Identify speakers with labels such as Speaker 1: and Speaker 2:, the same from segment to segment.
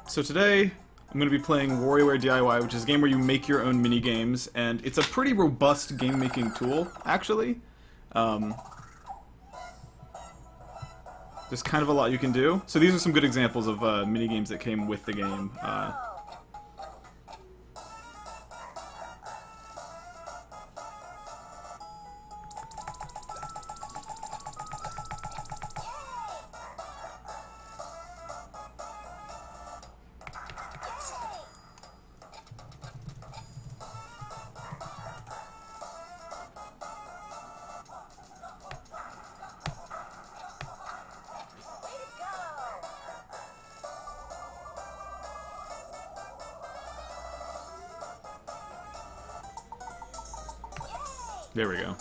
Speaker 1: So today, I'm going to be playing WarioWare D.I.Y, which is a game where you make your own mini games, and it's a pretty robust game-making tool, actually. Um, there's kind of a lot you can do. So these are some good examples of mini games that came with the game. There we go.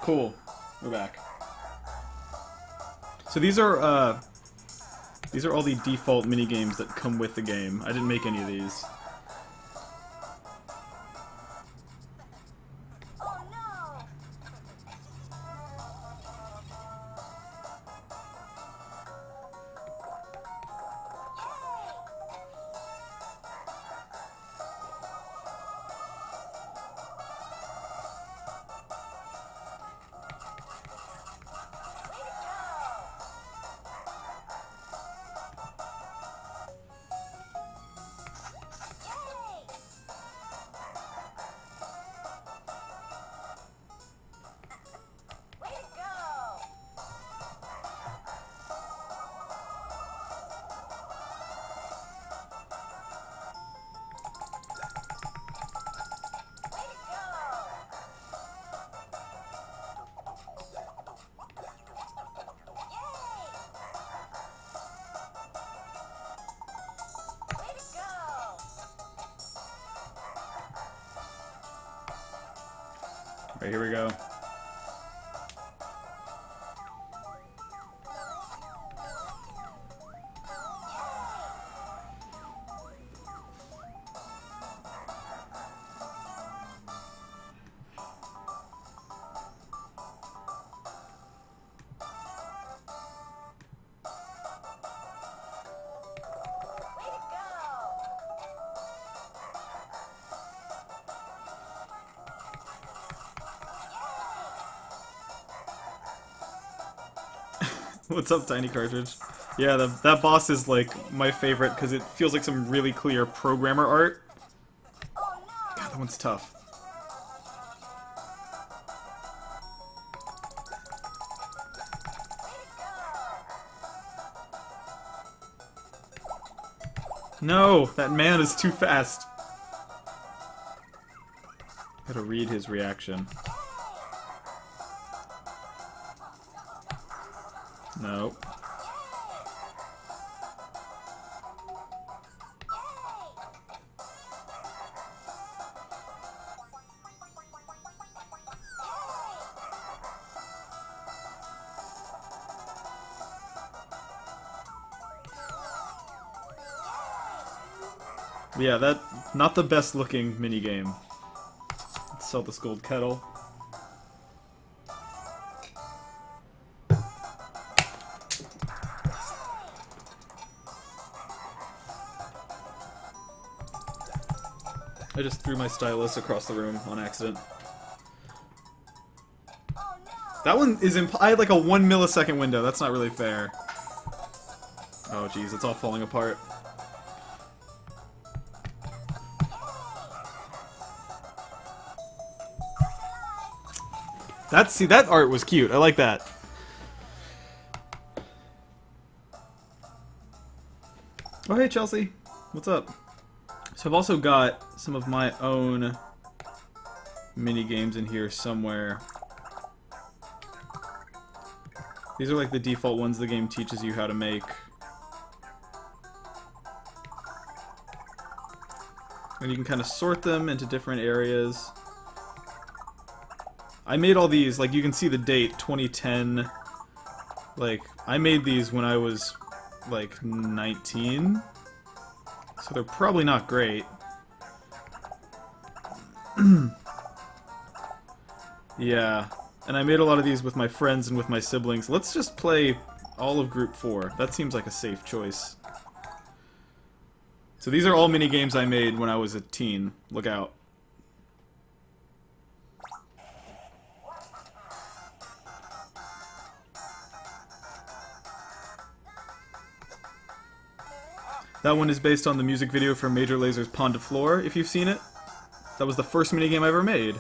Speaker 1: Cool. We're back. So these are all the default mini games that come with the game. I didn't make any of these. Alright, here we go. What's up, Tiny Cartridge? Yeah, that boss is like my favorite because it feels like some really clear programmer art. God, that one's tough. No, that man is too fast. Gotta read his reaction. No. Yeah, that not the best looking minigame. Let's sell this gold kettle. I just threw my stylus across the room on accident. That one is I had like a 1 millisecond window. That's not really fair. Oh jeez, it's all falling apart. See, that art was cute. I like that. Oh hey Chelsea, what's up? So I've also got some of my own mini games in here somewhere. These are like the default ones the game teaches you how to make. And you can kind of sort them into different areas. I made all these, like you can see the date, 2010. Like, I made these when I was like 19. So they're probably not great. Yeah. And I made a lot of these with my friends and with my siblings. Let's just play all of Group 4. That seems like a safe choice. So these are all mini games I made when I was a teen. Look out. That one is based on the music video for Major Laser's Pond to Floor, if you've seen it. That was the first minigame I ever made.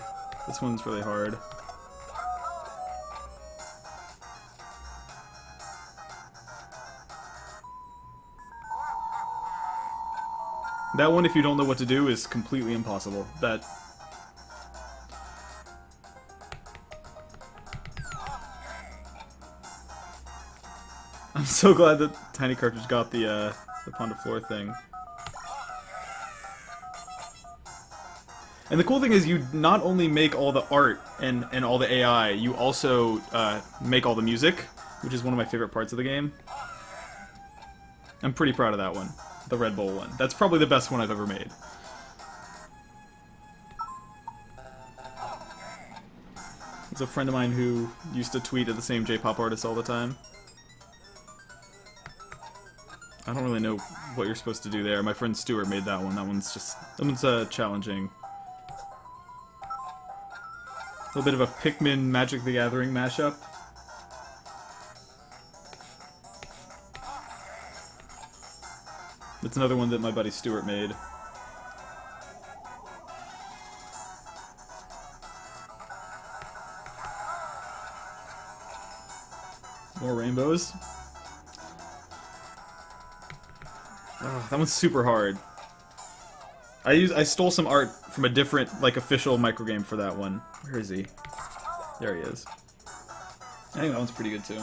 Speaker 1: This one's really hard. That one, if you don't know what to do, is completely impossible. I'm so glad that Tiny Cartridge got the Pond to Floor thing. And the cool thing is you not only make all the art and all the AI, you also make all the music, which is one of my favorite parts of the game. I'm pretty proud of that one. The Red Bull one. That's probably the best one I've ever made. There's a friend of mine who used to tweet at the same J-pop artist all the time. I don't really know what you're supposed to do there. My friend Stuart made that one. That one's challenging. A little bit of a Pikmin Magic the Gathering mashup. That's another one that my buddy Stuart made. More rainbows. Oh, that one's super hard. I stole some art from a different, like, official microgame for that one. Where is he? There he is. I think that one's pretty good too.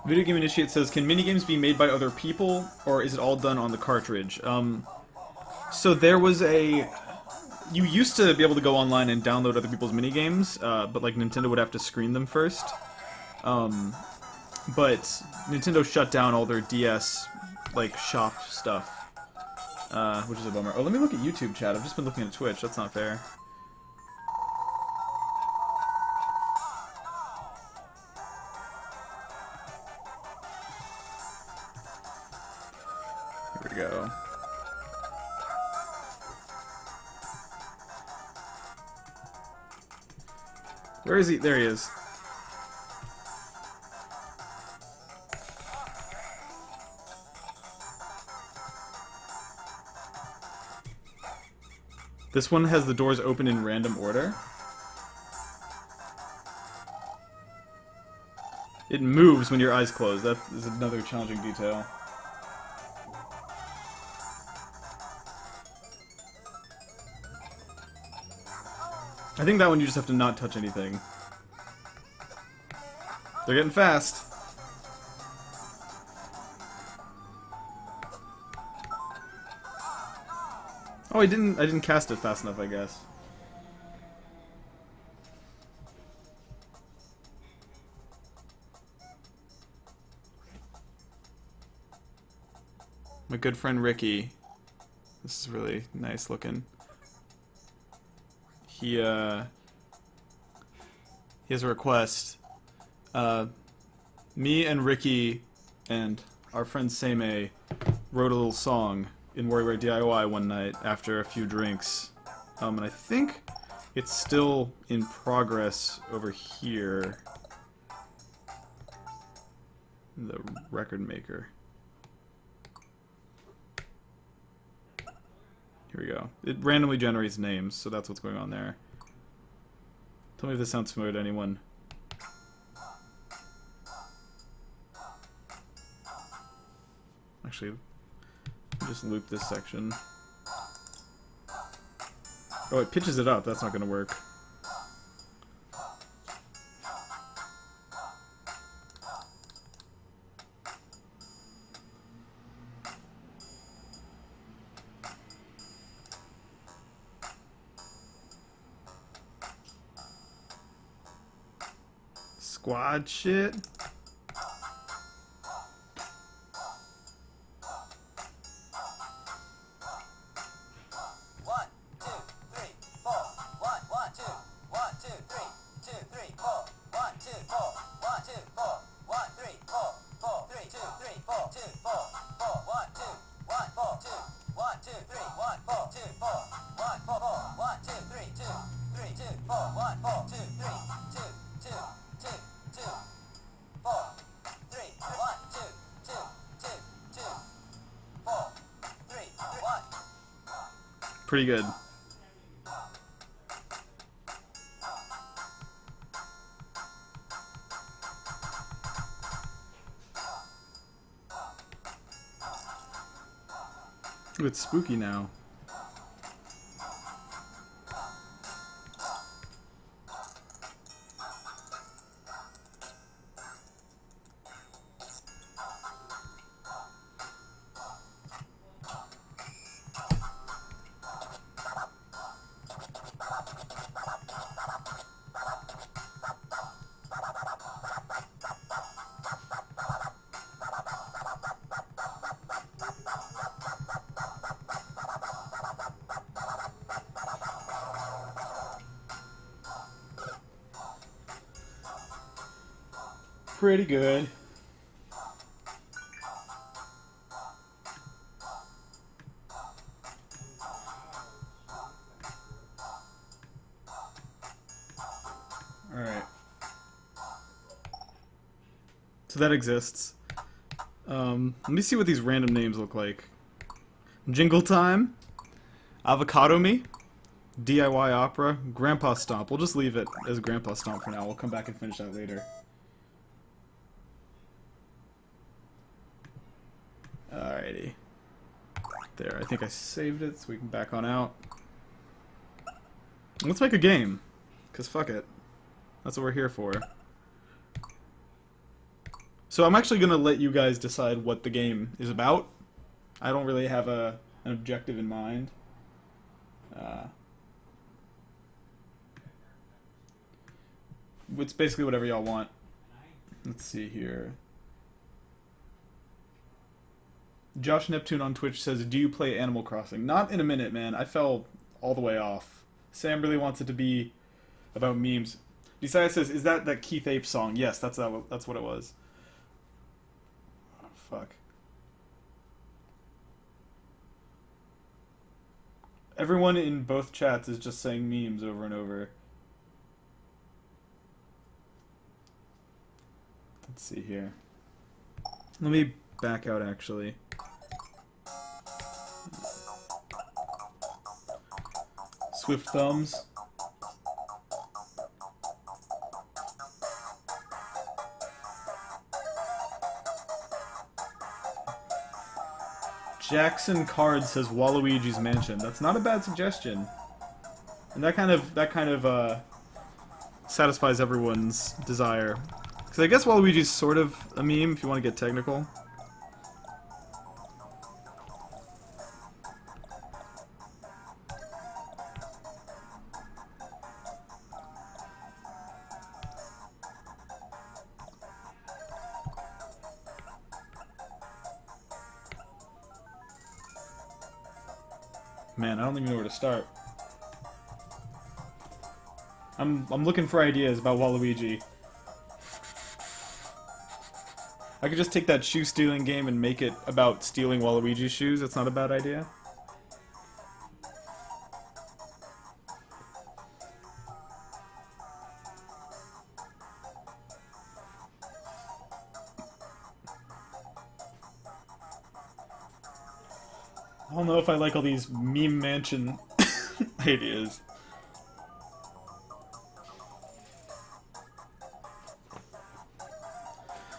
Speaker 1: Video Game Initiate says, can minigames be made by other people, or is it all done on the cartridge? So there was a... You used to be able to go online and download other people's minigames, but like Nintendo would have to screen them first. But Nintendo shut down all their DS, like, shop stuff, which is a bummer. Oh, let me look at YouTube chat. I've just been looking at Twitch. That's not fair. Here we go. Where is he? There he is. This one has the doors open in random order. It moves when your eyes close. That is another challenging detail. I think that one you just have to not touch anything. They're getting fast. Oh, I didn't cast it fast enough, I guess. My good friend Ricky. This is really nice looking. he has a request. Me and Ricky and our friend Seimei wrote a little song in WarioWare D.I.Y. one night after a few drinks. And I think it's still in progress over here. The record maker. Here we go. It randomly generates names, so that's what's going on there. Tell me if this sounds familiar to anyone. Actually, just loop this section. Oh, it pitches it up. That's not going to work. Squad shit. Pretty good. Ooh, it's spooky now. Pretty good. Alright. So that exists. Let me see what these random names look like. Jingle Time, Avocado Me, DIY Opera, Grandpa Stomp. We'll just leave it as Grandpa Stomp for now. We'll come back and finish that later. Alrighty. There, I think I saved it so we can back on out. Let's make a game. Because fuck it. That's what we're here for. So I'm actually going to let you guys decide what the game is about. I don't really have an objective in mind. It's basically whatever y'all want. Let's see here. Josh Neptune on Twitch says, do you play Animal Crossing? Not in a minute, man. I fell all the way off. Sam really wants it to be about memes. Desire says, is that Keith Ape song? Yes, that's what it was. Oh, fuck. Everyone in both chats is just saying memes over and over. Let's see here. Let me back out, actually. Swift thumbs. Jackson Card says Waluigi's Mansion. That's not a bad suggestion. And that kind of satisfies everyone's desire. Because I guess Waluigi's sort of a meme, if you want to get technical. Man, I don't even know where to start. I'm looking for ideas about Waluigi. I could just take that shoe stealing game and make it about stealing Waluigi's shoes. That's not a bad idea. I don't know if I like all these meme mansion ideas.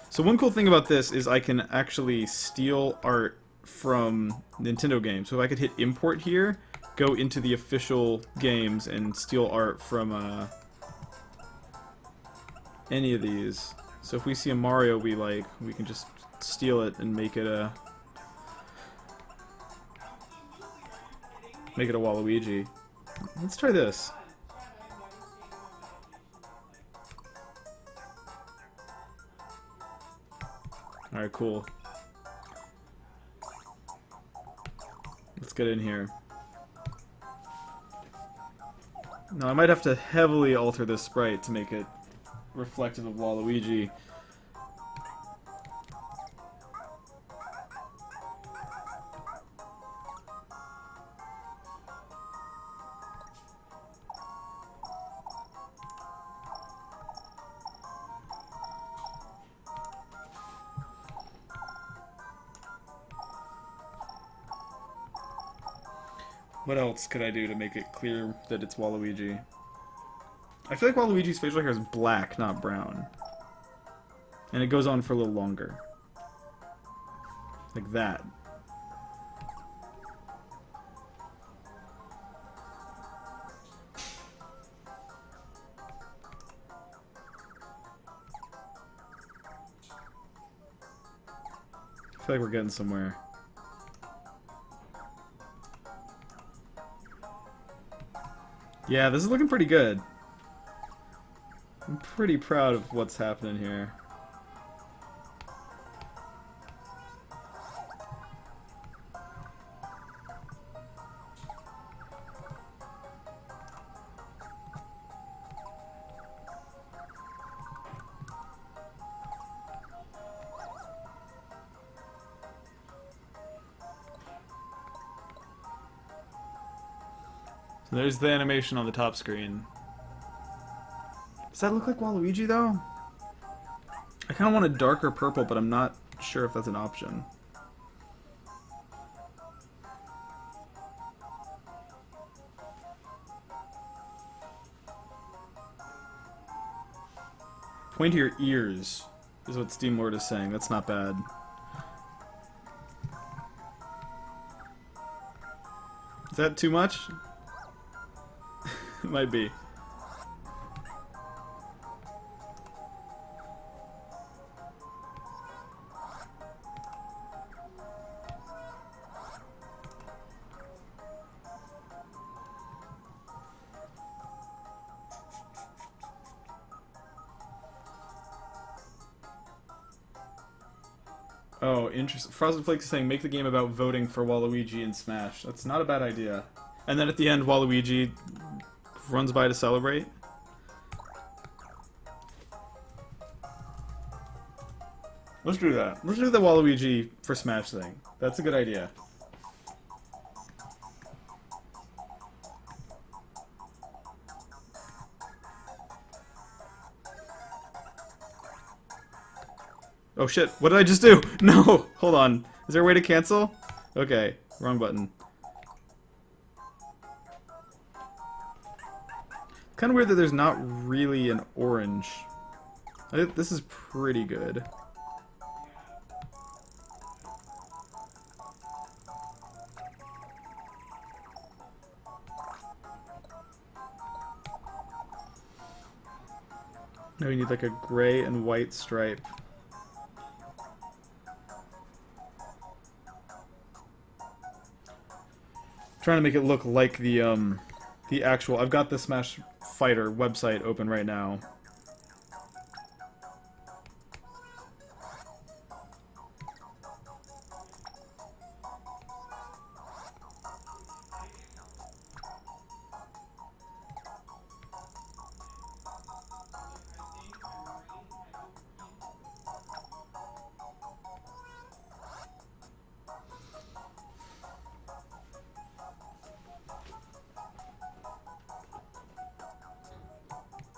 Speaker 1: So one cool thing about this is I can actually steal art from Nintendo games. So if I could hit import here, go into the official games and steal art from any of these. So if we see a Mario we like, we can just steal it and make it a Waluigi. Let's try this. Alright, cool. Let's get in here. Now I might have to heavily alter this sprite to make it reflective of Waluigi. What else could I do to make it clear that it's Waluigi? I feel like Waluigi's facial hair is black, not brown. And it goes on for a little longer. Like that. I feel like we're getting somewhere. Yeah, this is looking pretty good. I'm pretty proud of what's happening here. So there's the animation on the top screen. Does that look like Waluigi, though? I kind of want a darker purple, but I'm not sure if that's an option. Pointier ears is what SteamLord is saying. That's not bad. Is that too much? It might be. Oh, interesting. Frosted Flakes is saying, make the game about voting for Waluigi in Smash. That's not a bad idea. And then at the end, Waluigi runs by to celebrate. Let's do that. Let's do the Waluigi for Smash thing. That's a good idea. Oh shit, what did I just do? No! Hold on. Is there a way to cancel? Okay, wrong button. Kind of weird that there's not really an orange. This is pretty good. Now we need like a gray and white stripe. Trying to make it look like the actual. I've got the Smash Fighter website open right now.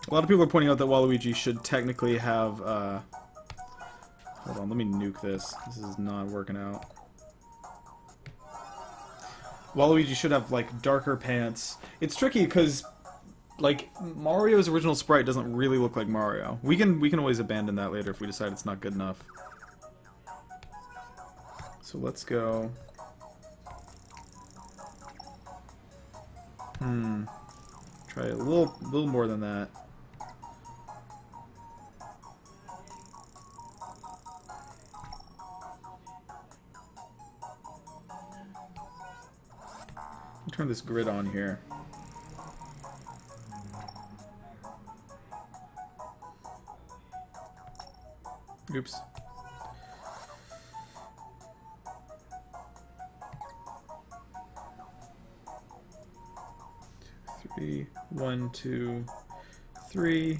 Speaker 1: A lot of people are pointing out that Waluigi should technically have, hold on, let me nuke this. This is not working out. Waluigi should have, like, darker pants. It's tricky, because, like, Mario's original sprite doesn't really look like Mario. We can always abandon that later if we decide it's not good enough. So let's go... Try a little more than that. Turn this grid on here. Oops. Three, 1, 2, 3.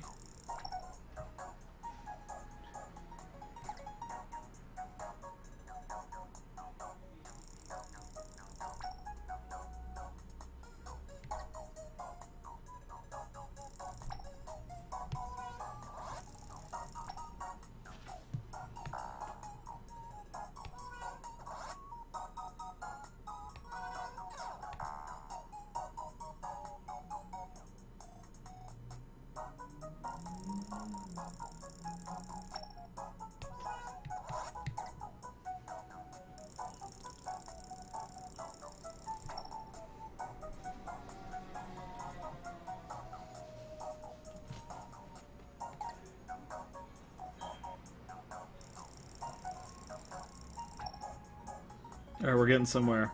Speaker 1: Alright, we're getting somewhere.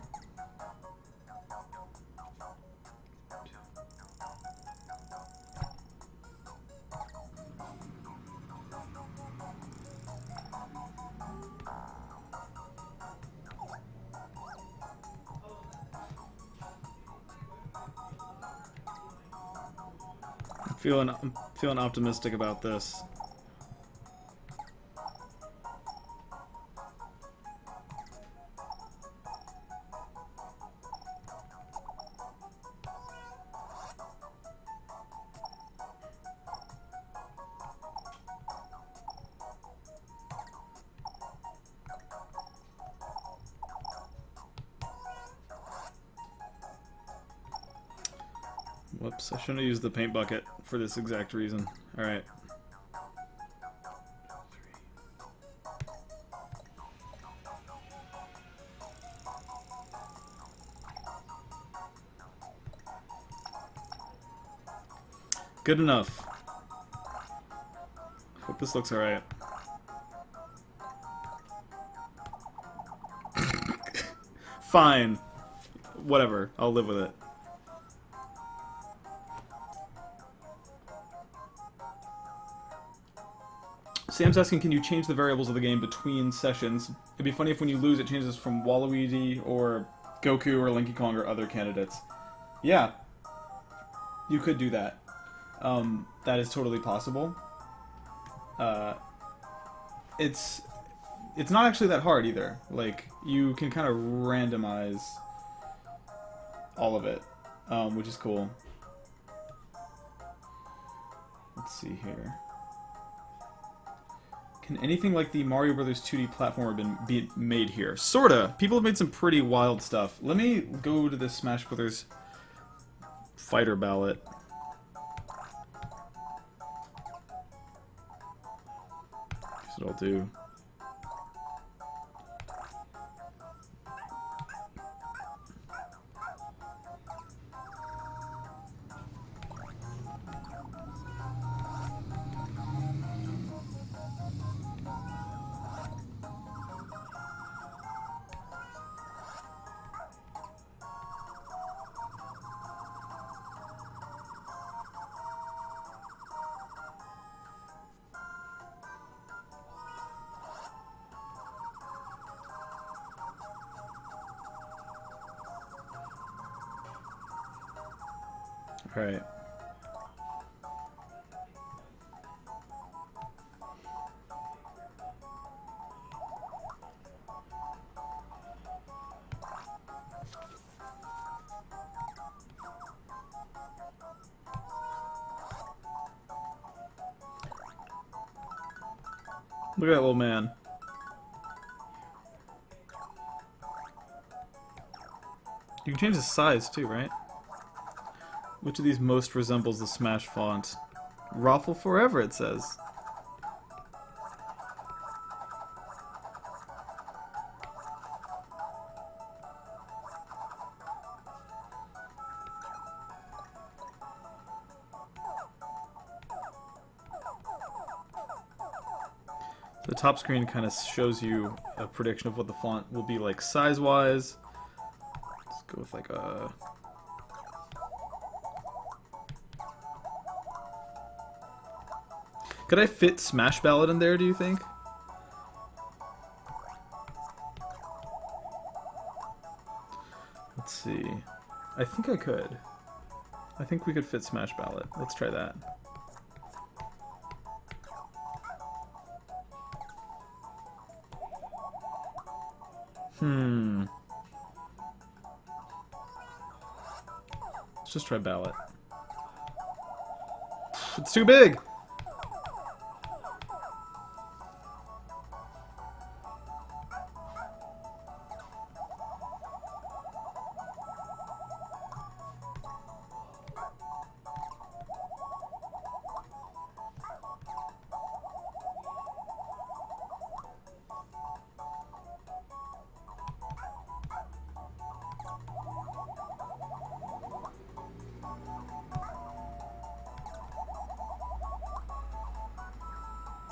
Speaker 1: I'm feeling optimistic about this. Whoops, I shouldn't have used the paint bucket for this exact reason. Alright. Good enough. Hope this looks alright. Fine. Whatever. I'll live with it. Sam's asking, can you change the variables of the game between sessions? It'd be funny if when you lose, it changes from Waluigi or Goku or Linky Kong or other candidates. Yeah. You could do that. That is totally possible. It's not actually that hard either. Like, you can kind of randomize all of it, which is cool. Let's see here. Can anything like the Mario Brothers 2D platformer be made here? Sorta. People have made some pretty wild stuff. Let me go to the Smash Brothers fighter ballot. That's what I'll do. Alright. Look at that little man. You can change the size too, right? Which of these most resembles the Smash font? Raffle forever, it says. The top screen kind of shows you a prediction of what the font will be like size-wise. Let's go with like a... Could I fit Smash Ballad in there, do you think? Let's see. I think I could. I think we could fit Smash Ballad. Let's try that. Let's just try Ballad. It's too big!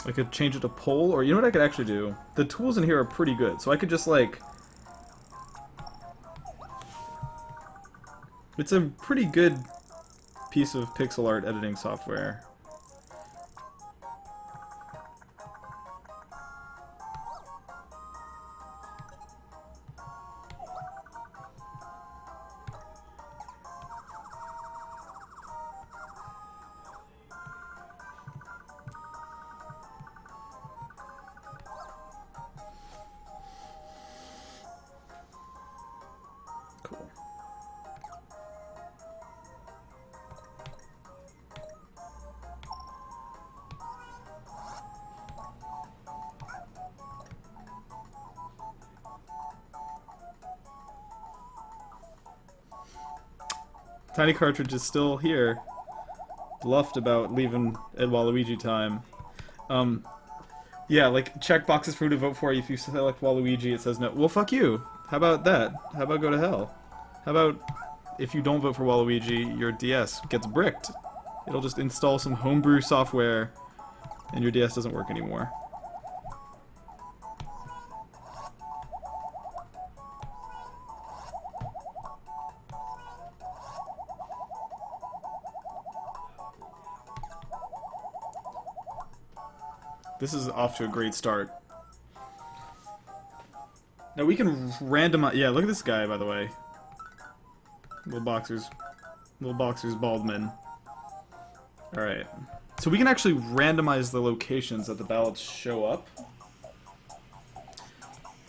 Speaker 1: I could change it to poll, or you know what I could actually do? The tools in here are pretty good, so I could just like... It's a pretty good piece of pixel art editing software. Cool. Tiny Cartridge is still here. Bluffed about leaving at Waluigi time. Yeah, like, check boxes for who to vote for. If you select Waluigi, it says no. Well, fuck you. How about that? How about go to hell? How about if you don't vote for Waluigi, your DS gets bricked? It'll just install some homebrew software, and your DS doesn't work anymore. This is off to a great start. Now we can randomize... Yeah, look at this guy, by the way. Little boxers Baldman. Alright. So we can actually randomize the locations that the ballots show up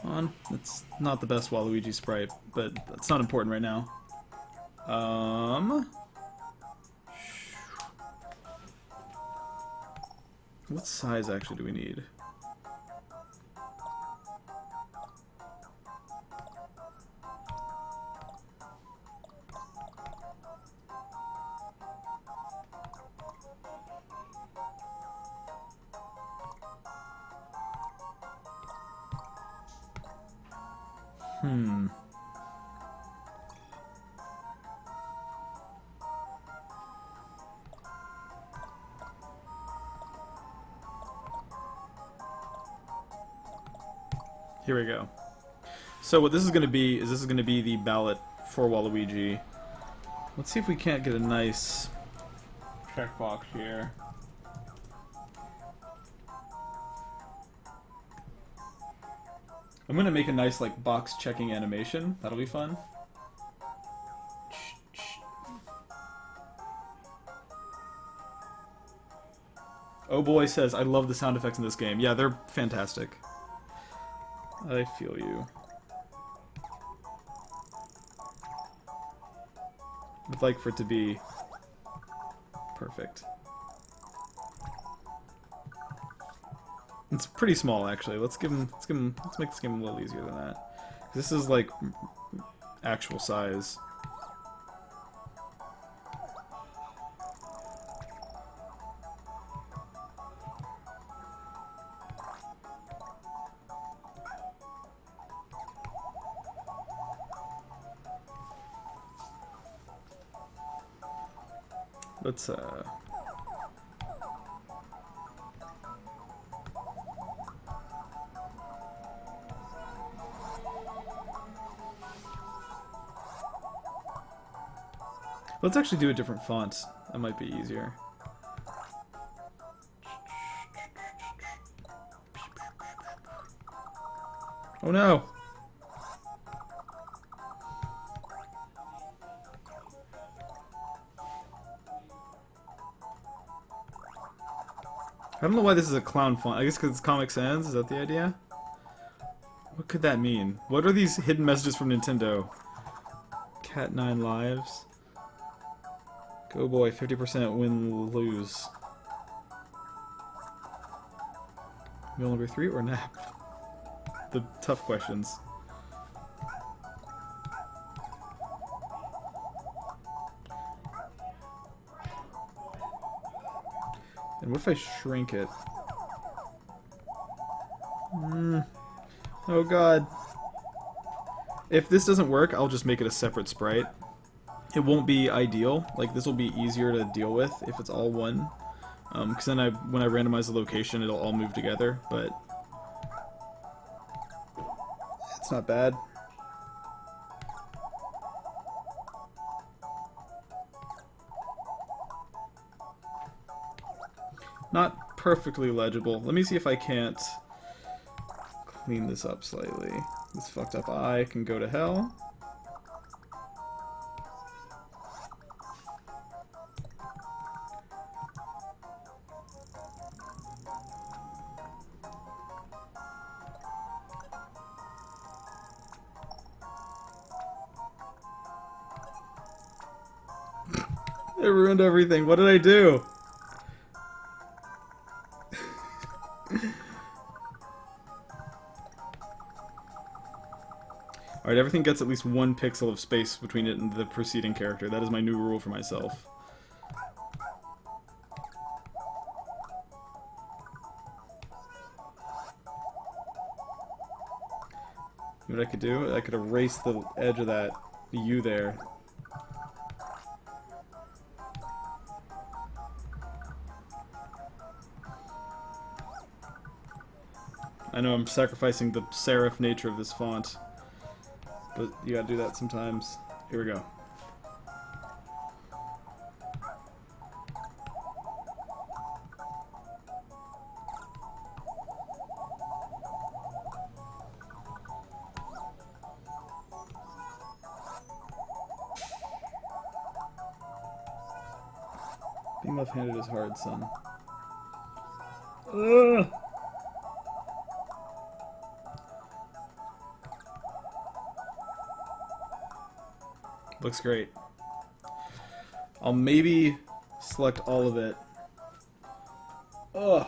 Speaker 1: on. It's not the best Waluigi sprite, but it's not important right now. What size actually do we need? Here we go. So what this is going to be is the ballot for Waluigi. Let's see if we can't get a nice checkbox here. I'm going to make a nice like box checking animation. That'll be fun. Oh boy says, I love the sound effects in this game. Yeah, they're fantastic. I feel you. I'd like for it to be perfect. It's pretty small, actually. Let's make this game a little easier than that. This is like actual size. Let's let's actually do a different font. That might be easier. Oh no! I don't know why this is a clown font. I guess because it's Comic Sans? Is that the idea? What could that mean? What are these hidden messages from Nintendo? Cat 9 lives. Go boy, 50% win lose. Meal number 3 or nap? The tough questions. And what if I shrink it? Oh god. If this doesn't work, I'll just make it a separate sprite. It won't be ideal. Like, this will be easier to deal with if it's all one. Because then when I randomize the location, it'll all move together, but it's not bad. Not perfectly legible. Let me see if I can't clean this up slightly. This fucked up eye can go to hell. It ruined everything. What did I do? Alright, everything gets at least 1 pixel of space between it and the preceding character. That is my new rule for myself. You know what I could do? I could erase the edge of that U there. I know I'm sacrificing the serif nature of this font, but you gotta do that sometimes. Here we go. Being left-handed is hard, son. Ugh! Looks great. I'll maybe select all of it. Ugh.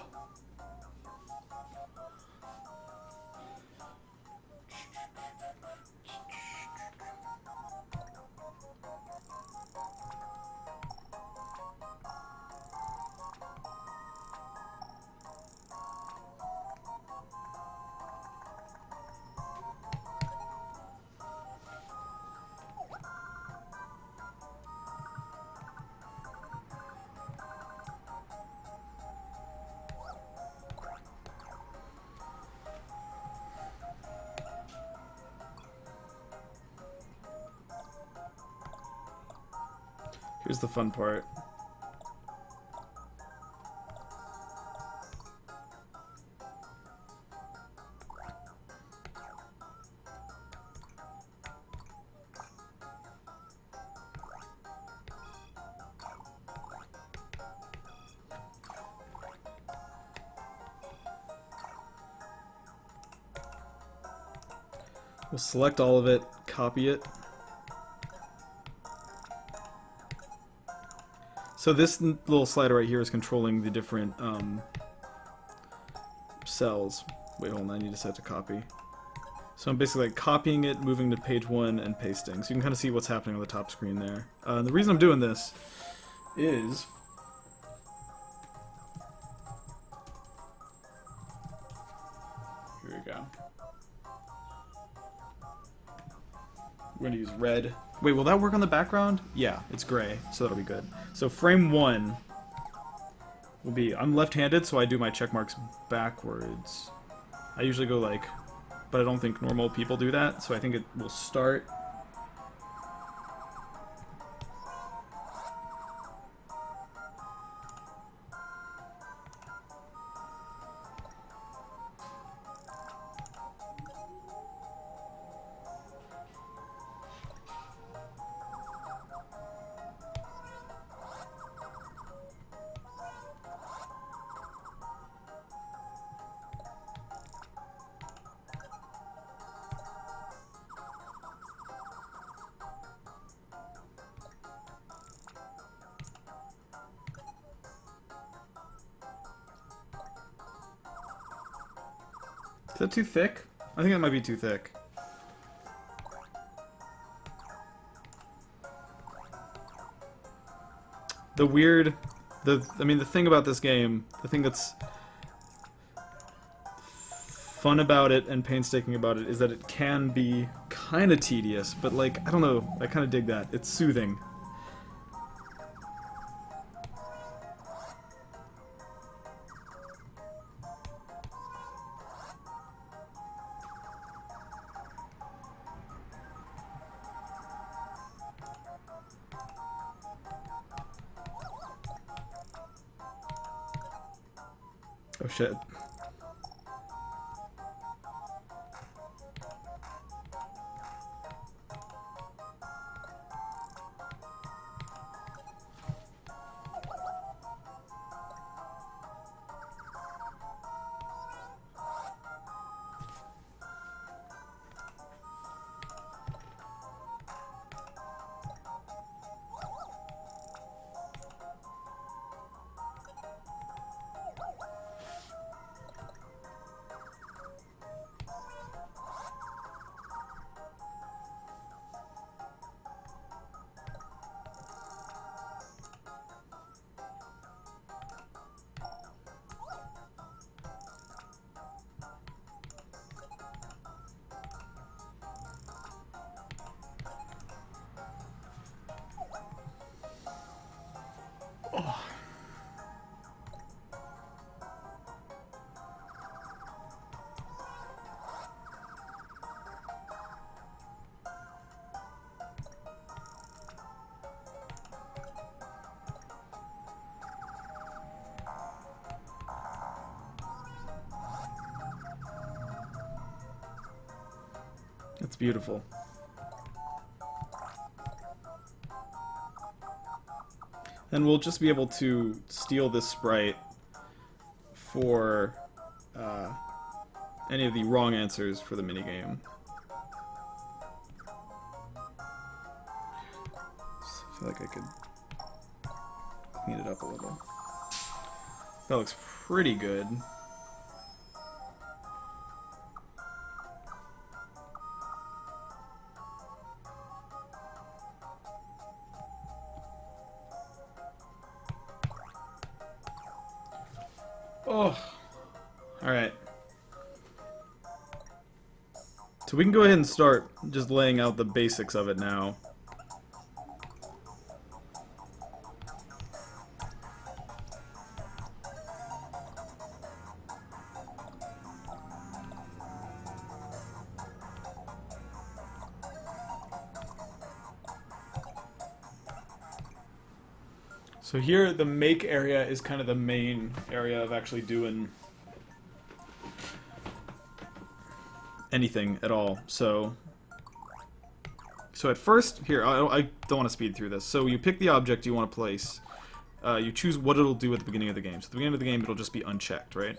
Speaker 1: Here's the fun part. We'll select all of it, copy it. So this little slider right here is controlling the different cells. Wait, hold on, I need to set to copy. So I'm basically like copying it, moving to page 1, and pasting. So you can kind of see what's happening on the top screen there. The reason I'm doing this is... Here we go. We're going to use red. Wait, will that work on the background? Yeah, it's gray, so that'll be good. So frame 1 will be... I'm left-handed, so I do my check marks backwards. I usually go like... But I don't think normal people do that, so I think it will start... Is that too thick? I think that might be too thick. The weird... I mean, the thing about this game, the thing that's fun about it and painstaking about it is that it can be kind of tedious, but like, I don't know, I kind of dig that. It's soothing. Oh shit. Oh. That's beautiful. And we'll just be able to steal this sprite for any of the wrong answers for the minigame. So I feel like I could clean it up a little. That looks pretty good. Oh, alright. So we can go ahead and start just laying out the basics of it now. So here, the make area is kind of the main area of actually doing anything at all. So at first, here, I don't want to speed through this. So you pick the object you want to place. You choose what it'll do at the beginning of the game. So at the beginning of the game, it'll just be unchecked, right?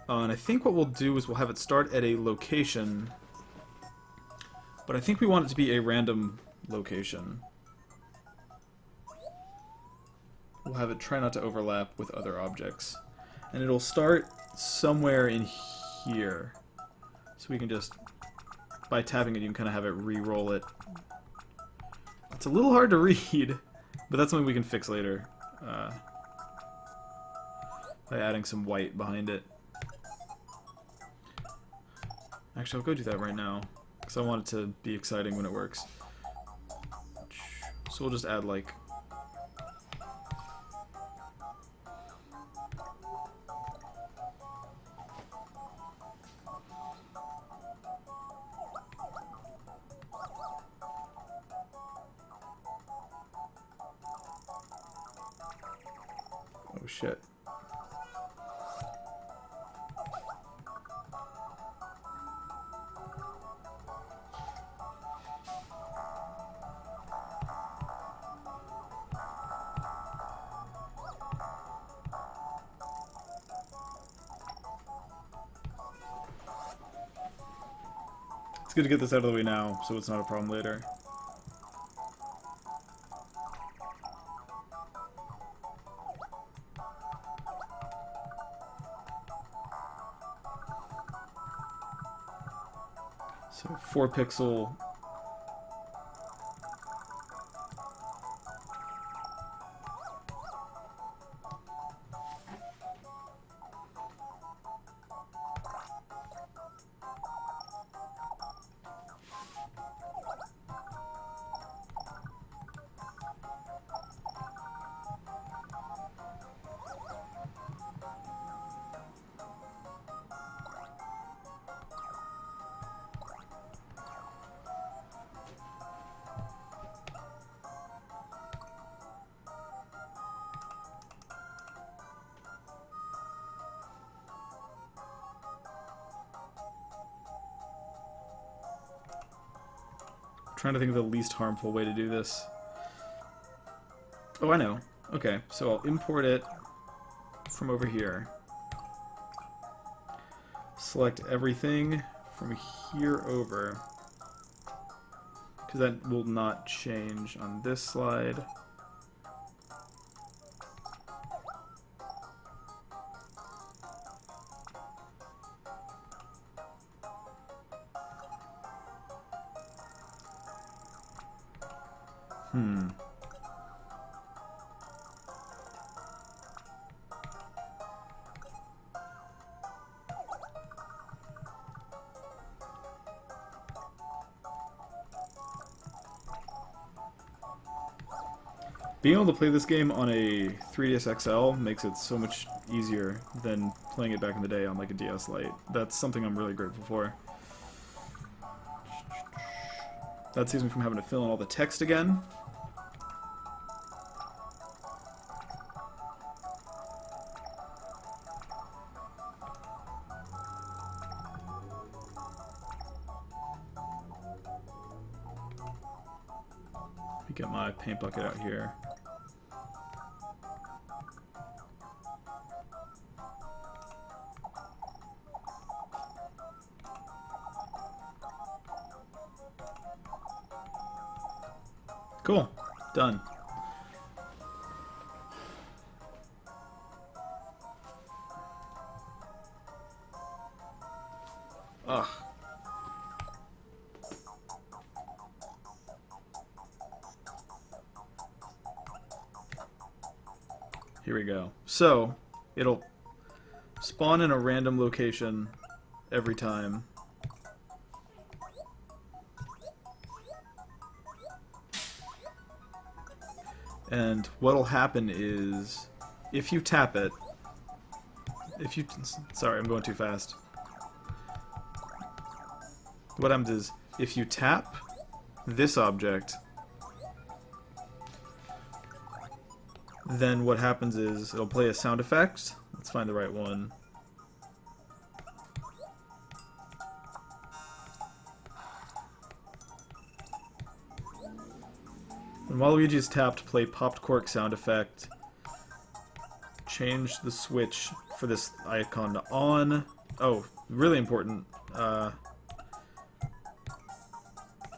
Speaker 1: And I think what we'll do is we'll have it start at a location. But I think we want it to be a random location. We'll have it try not to overlap with other objects. And it'll start somewhere in here. So we can just, by tapping it, you can kind of have it re-roll it. It's a little hard to read, but that's something we can fix later. By adding some white behind it. Actually, I'll go do that right now, because I want it to be exciting when it works. So we'll just add, like... Oh shit. It's good to get this out of the way now, so it's not a problem later. So 4 pixel. Trying to think of the least harmful way to do this. Oh, I know. Okay, so I'll import it from over here. Select everything from here over, because that will not change on this slide. Being able to play this game on a 3DS XL makes it so much easier than playing it back in the day on like a DS Lite. That's something I'm really grateful for. That saves me from having to fill in all the text again. Let me get my paint bucket out here. Cool. Done. Ugh. Here we go. So, it'll spawn in a random location every time. And what'll happen is, if you tap it, sorry, I'm going too fast. What happens is, if you tap this object, then what happens is, it'll play a sound effect. Let's find the right one. When Waluigi is tapped, play popped cork sound effect. Change the switch for this icon to on. Oh, really important.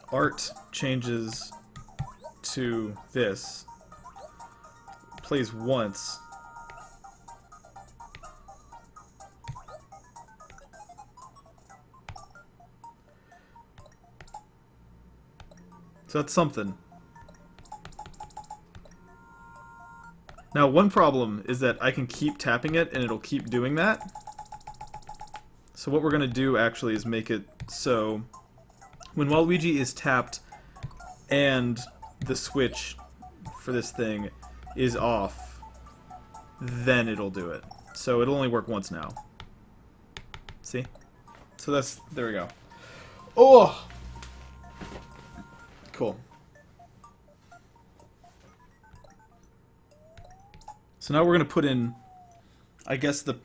Speaker 1: Art changes to this. Plays once. So that's something. Now, one problem is that I can keep tapping it and it'll keep doing that. So what we're going to do actually is make it so when Waluigi is tapped and the switch for this thing is off, then it'll do it. So it'll only work once now. See? So that's... there we go. Oh! Cool. So now we're going to put in, I guess, the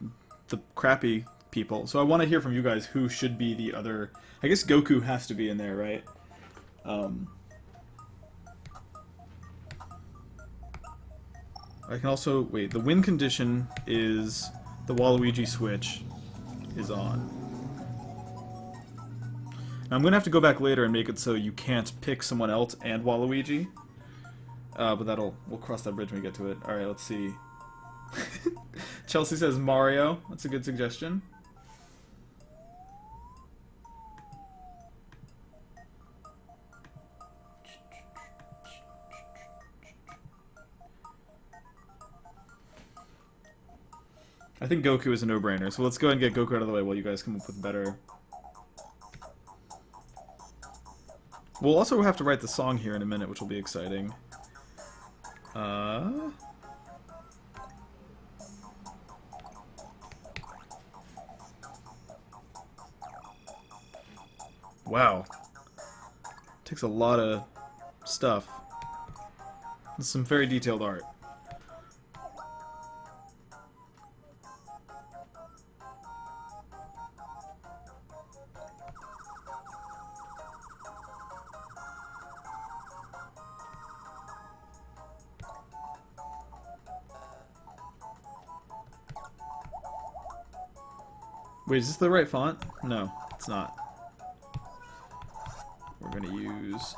Speaker 1: crappy people. So I want to hear from you guys who should be the other... I guess Goku has to be in there, right? I can also... wait, the win condition is the Waluigi switch is on. Now I'm going to have to go back later and make it so you can't pick someone else and Waluigi. But we'll cross that bridge when we get to it. Alright, let's see. Chelsea says Mario. That's a good suggestion. I think Goku is a no-brainer, so let's go ahead and get Goku out of the way while you guys come up with better... We'll also have to write the song here in a minute, which will be exciting. Wow. Takes a lot of stuff. There's some very detailed art. Wait, is this the right font? No, it's not. We're gonna use...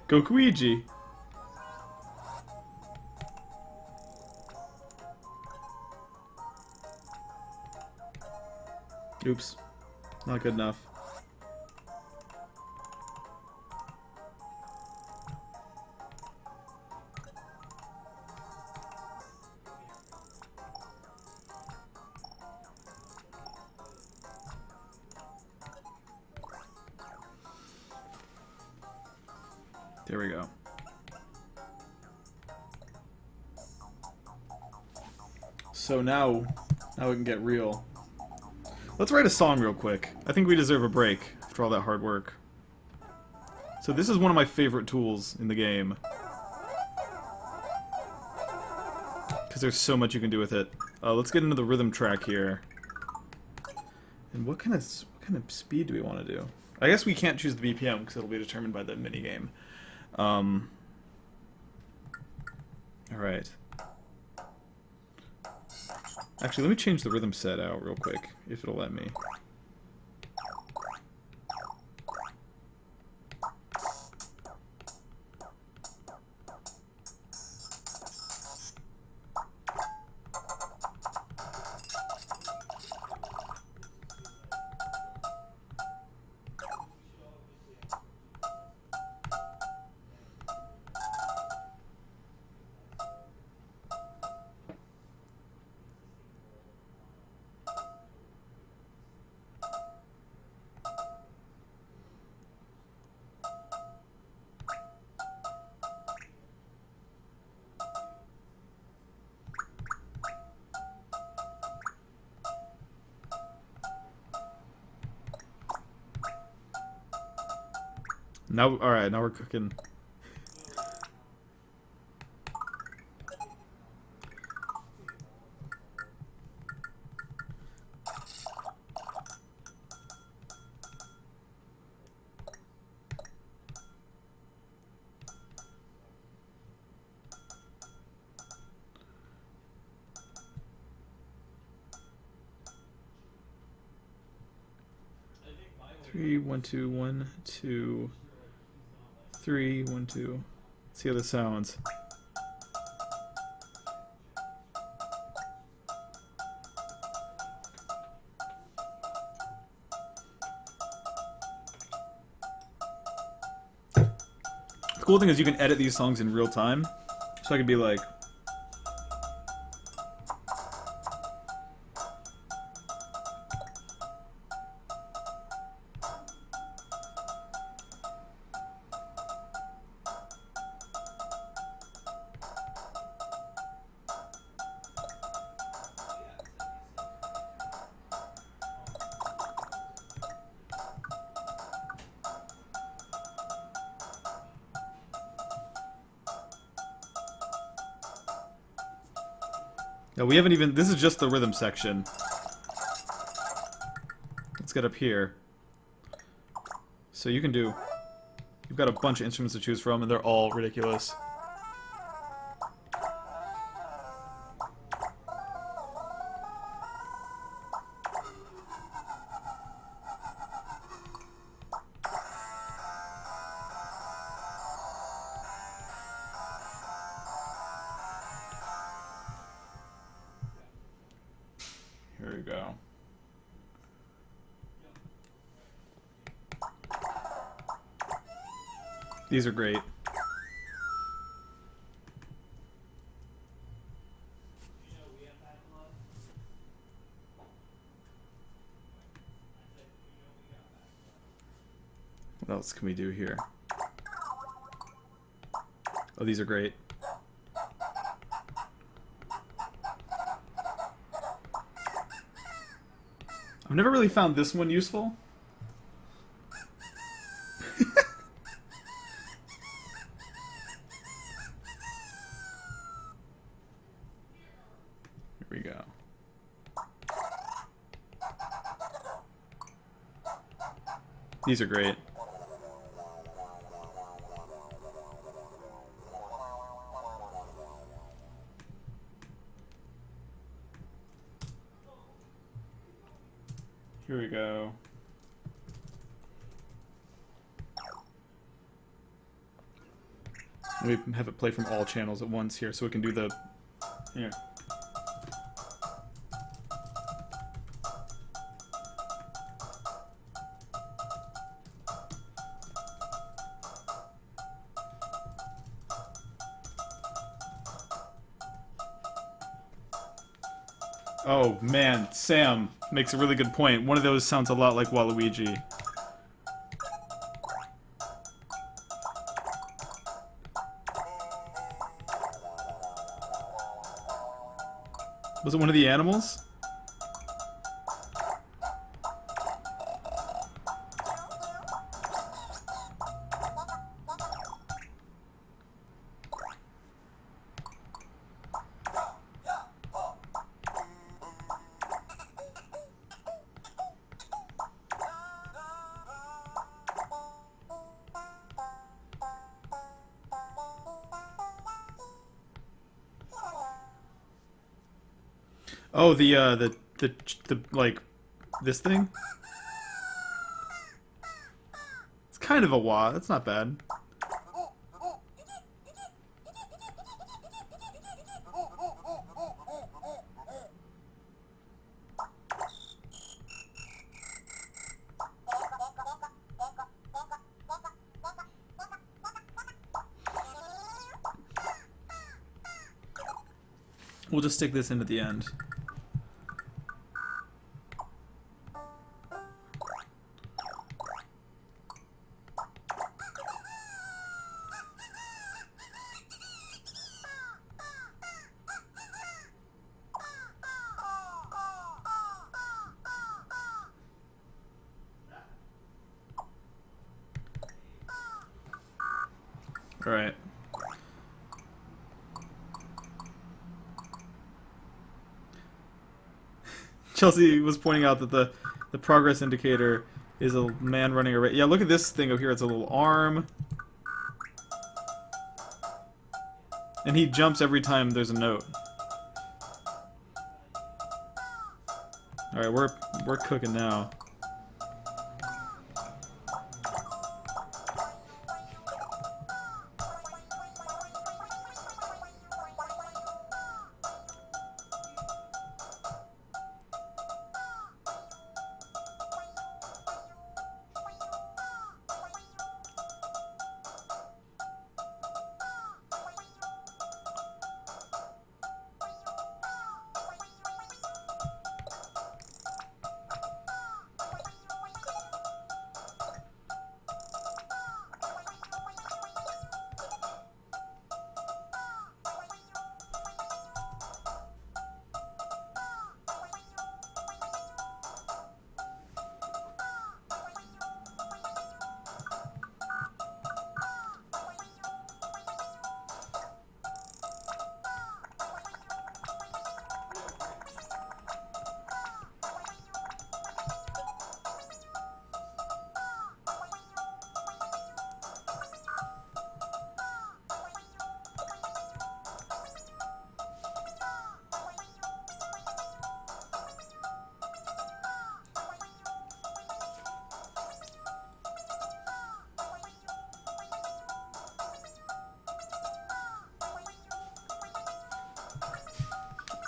Speaker 1: Gokuigi. Oops. Not good enough. There we go. So now we can get real. Let's write a song real quick. I think we deserve a break after all that hard work. So this is one of my favorite tools in the game. Because there's so much you can do with it. Let's get into the rhythm track here. And what kind of speed do we want to do? I guess we can't choose the BPM because it'll be determined by the minigame. Alright. Actually, let me change the rhythm set out real quick, if it'll let me. Now, all right, now we're cooking. Three, 1, 2, 1, 2, 3, 1, 2. Let's see how this sounds. The cool thing is you can edit these songs in real time. So I could be like, no, we haven't even, this is just the rhythm section. Let's get up here. So you can do, you've got a bunch of instruments to choose from and they're all ridiculous. Here we go. These are great. What else can we do here? Oh, these are great. I've never really found this one useful. Here we go. These are great. Here we go. We have it play from all channels at once here, so we can do the... Here. Oh man, Sam makes a really good point. One of those sounds a lot like Waluigi. Was it one of the animals? Oh, the like, this thing? It's kind of a wah. That's not bad. We'll just stick this in at the end. Alright. Chelsea was pointing out that the progress indicator is a man running a race. Yeah, look at this thing over here. It's a little arm. And he jumps every time there's a note. Alright, we're cooking now.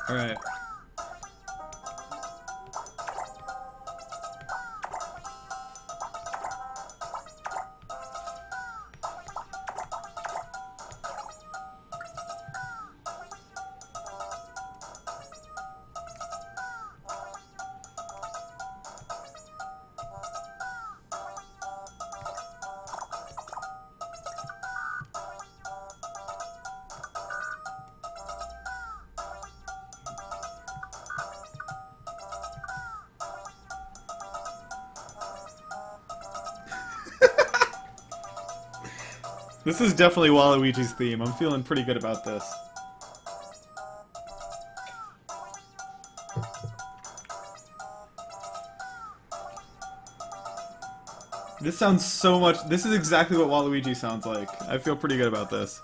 Speaker 1: Alright. This is definitely Waluigi's theme. I'm feeling pretty good about this. This sounds so much... This is exactly what Waluigi sounds like. I feel pretty good about this.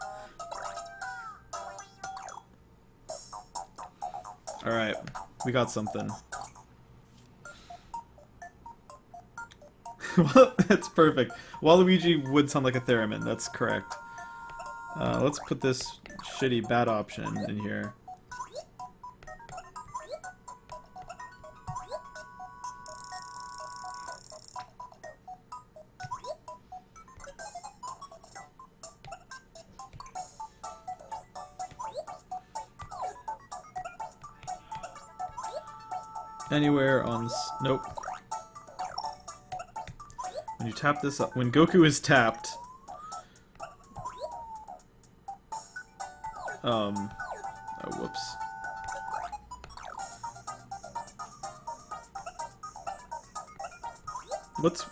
Speaker 1: Alright, we got something. That's perfect. Waluigi would sound like a theremin, that's correct. Let's put this shitty bad option in here. Anywhere on this... Nope. When you tap this up... When Goku is tapped... Oh, whoops. Let's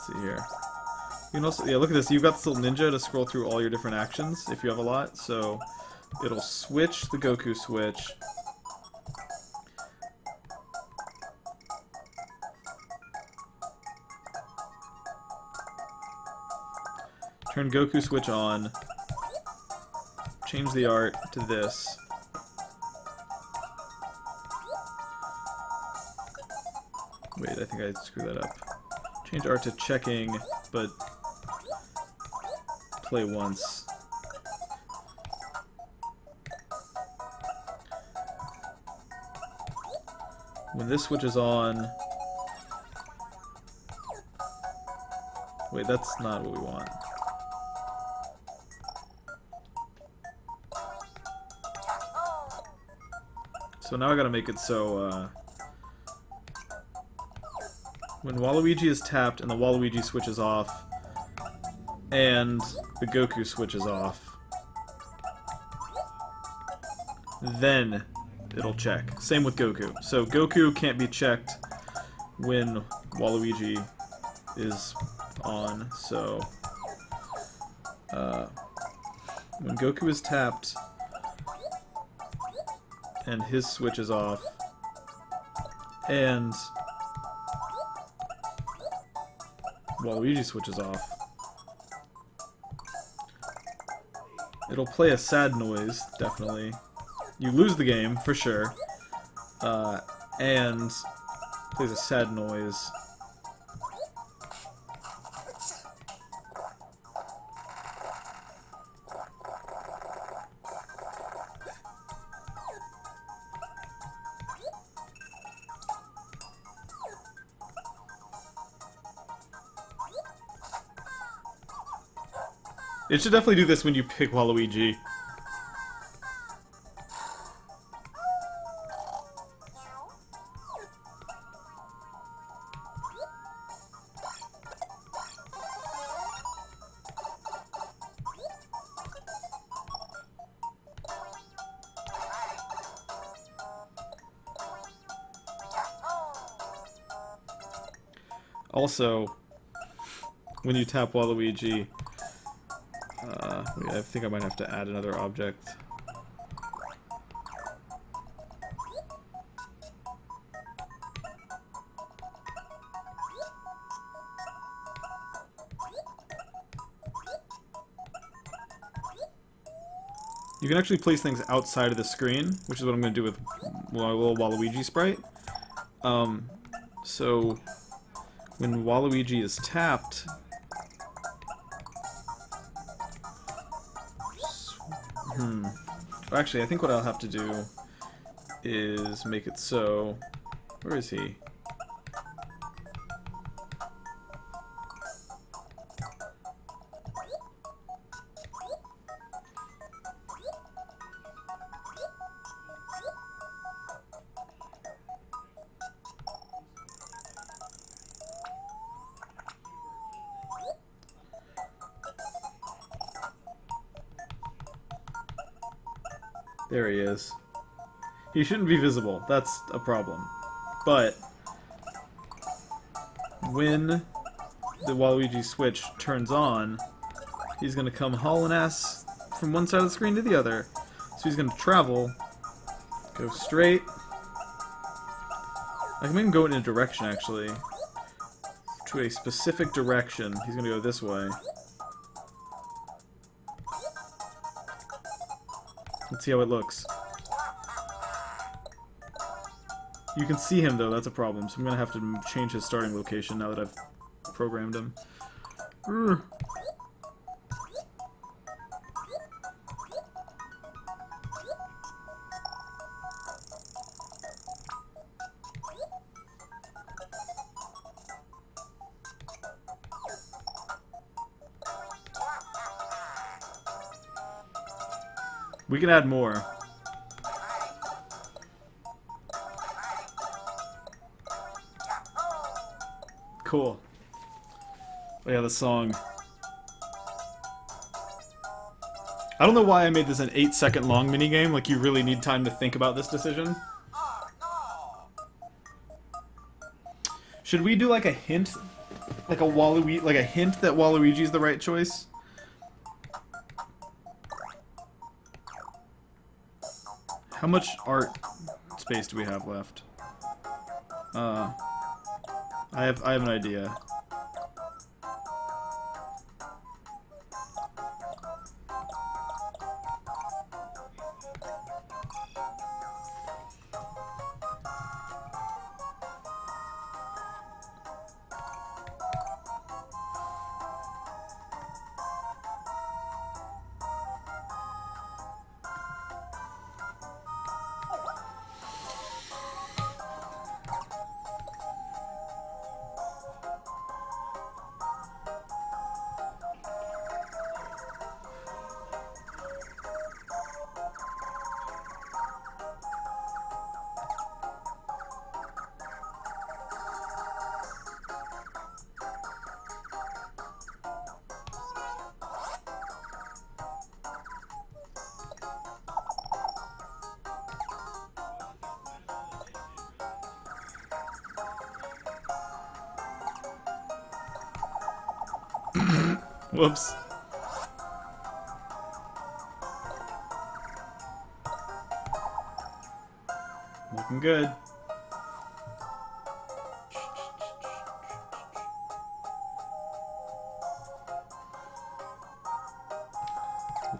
Speaker 1: see here. You can also... Yeah, look at this. You've got this little ninja to scroll through all your different actions, if you have a lot. So, it'll switch the Goku switch... Turn Goku switch on. Change the art to this. Wait, I think I screwed that up. Change art to checking, but play once. When this switches on... Wait, that's not what we want. So now I gotta make it so, when Waluigi is tapped and the Waluigi switch is off, and the Goku switch is off, then it'll check. Same with Goku. So Goku can't be checked when Waluigi is on, so When Goku is tapped and his switch is off, and Waluigi switches off, it'll play a sad noise, definitely. You lose the game, for sure. And plays a sad noise. It should definitely do this when you pick Waluigi. Also, when you tap Waluigi, I think I might have to add another object. You can actually place things outside of the screen, which is what I'm going to do with my little Waluigi sprite. So, when Waluigi is tapped, actually, I think what I'll have to do is make it so... Where is he? There he is. He shouldn't be visible. That's a problem. But when the Waluigi switch turns on, he's going to come hauling ass from one side of the screen to the other. So he's going to travel, go straight. I can make him go in a direction, actually. To a specific direction. He's going to go this way. Let's see how it looks. You can see him, though. That's a problem. So I'm going to have to change his starting location now that I've programmed him. Urgh. We can add more. Cool. Oh yeah, the song. I don't know why I made this an 8-second long minigame, like you really need time to think about this decision. Should we do like a hint? Like a hint that Waluigi's the right choice? How much art space do we have left? I have an idea. Whoops. Looking good.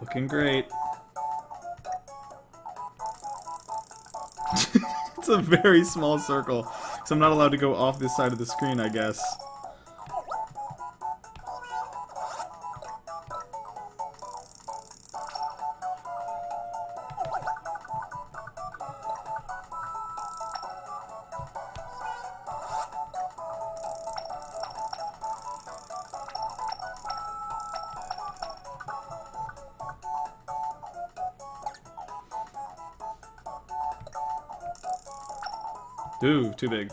Speaker 1: Looking great. It's a very small circle, so I'm not allowed to go off this side of the screen, I guess. Ooh, too big.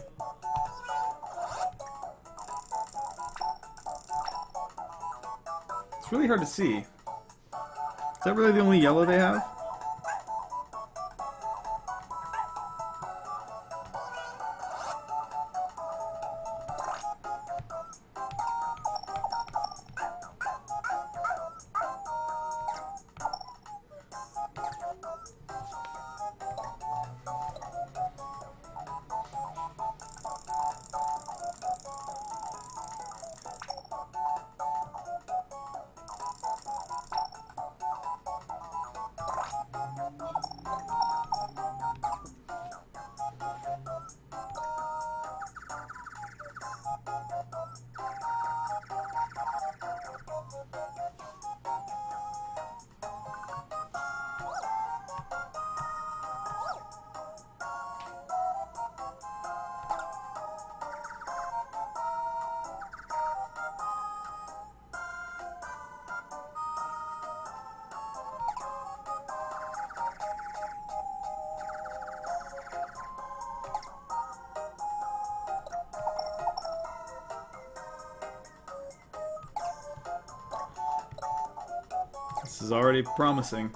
Speaker 1: It's really hard to see. Is that really the only yellow they have? This is already promising.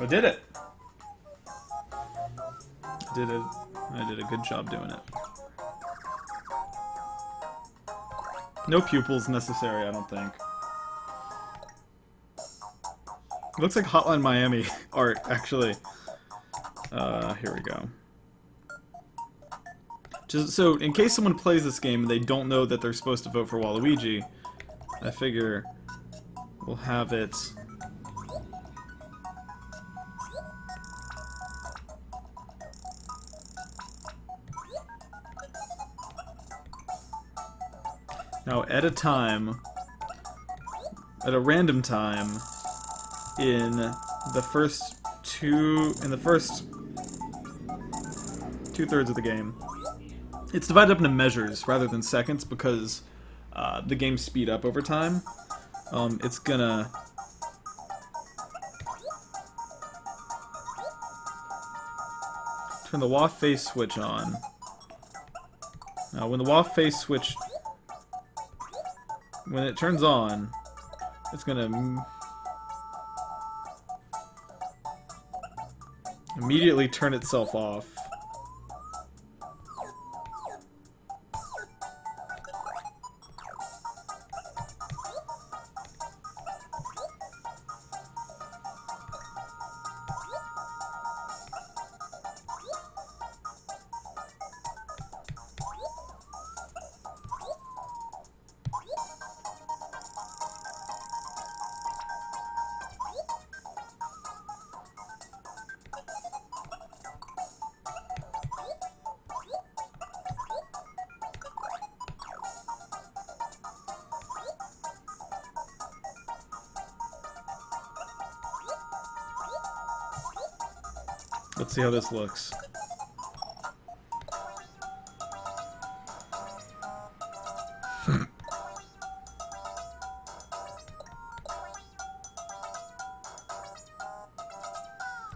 Speaker 1: I did it. I did a good job doing it. No pupils necessary, I don't think. It looks like Hotline Miami art, actually. Here we go. Just so, in case someone plays this game and they don't know that they're supposed to vote for Waluigi, I figure we'll have it. Now, at a random time, in the first two-thirds of the game, it's divided up into measures rather than seconds because the games speed up over time. It's gonna turn the WAF face switch on. Now, when the WAF face switch, when it turns on, it's gonna immediately turn itself off. Let's see how this looks. I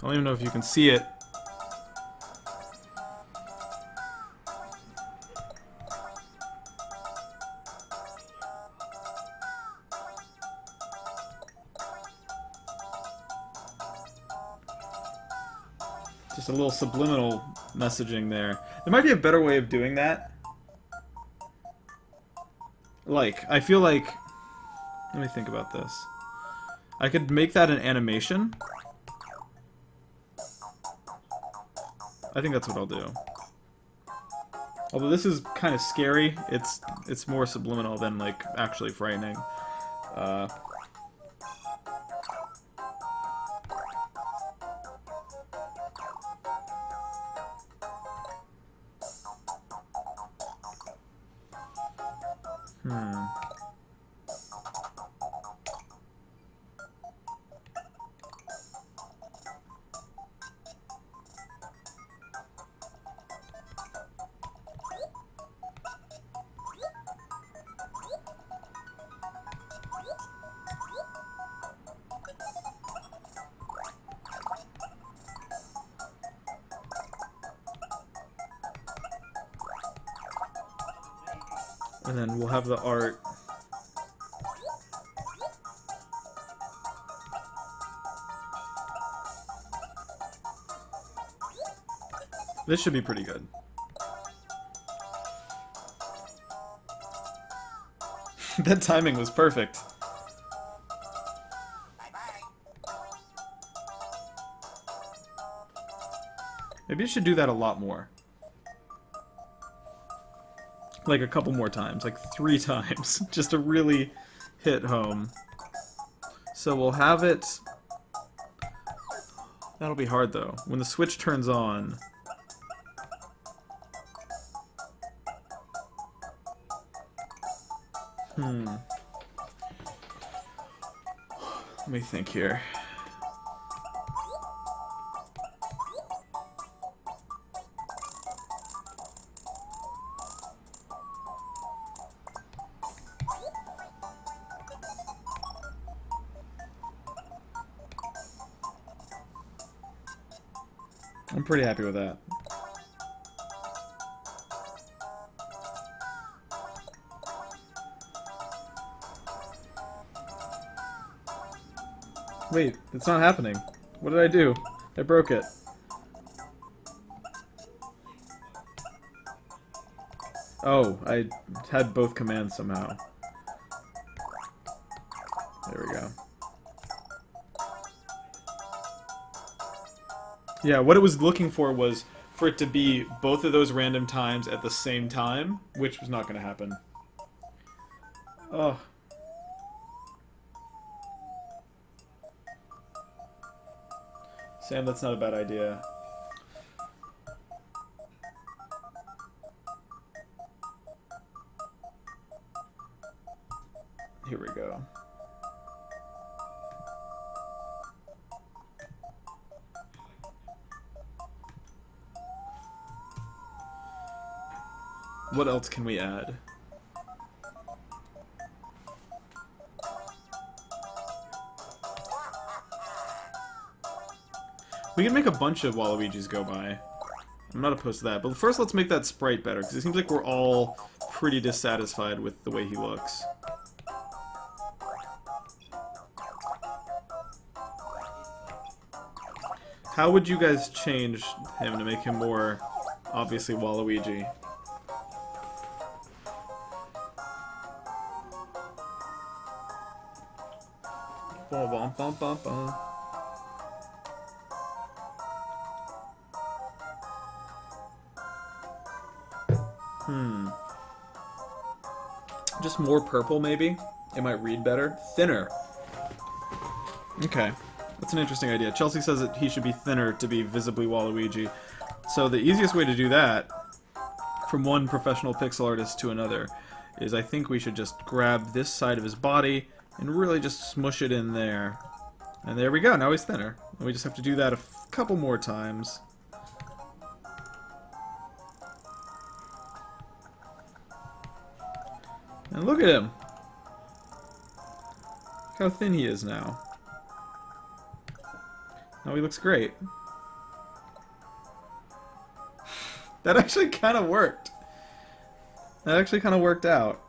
Speaker 1: don't even know if you can see it. Just a little subliminal messaging there. There might be a better way of doing that. Like, I feel like... Let me think about this. I could make that an animation. I think that's what I'll do. Although this is kind of scary, it's more subliminal than, like, actually frightening. And then we'll have the art. This should be pretty good. That timing was perfect. Maybe I should do that a lot more. Like a couple more times, like 3 times, just to really hit home. So we'll have it... That'll be hard though. When the switch turns on... Let me think here. I'm pretty happy with that. Wait, it's not happening. What did I do? I broke it. Oh, I had both commands somehow. There we go. Yeah, what it was looking for was for it to be both of those random times at the same time, which was not going to happen. Oh. Sam, that's not a bad idea. Here we go. What else can we add? We can make a bunch of Waluigis go by. I'm not opposed to that. But first let's make that sprite better, because it seems like we're all pretty dissatisfied with the way he looks. How would you guys change him to make him more obviously Waluigi? Bum, bum, bum, bum. Just more purple, maybe? It might read better. Thinner. Okay. That's an interesting idea. Chelsea says that he should be thinner to be visibly Waluigi. So the easiest way to do that, from one professional pixel artist to another, is I think we should just grab this side of his body and really just smush it in there. And there we go, now he's thinner. And we just have to do that a couple more times. And look at him! Look how thin he is now. Now he looks great. That actually kind of worked. That actually kind of worked out.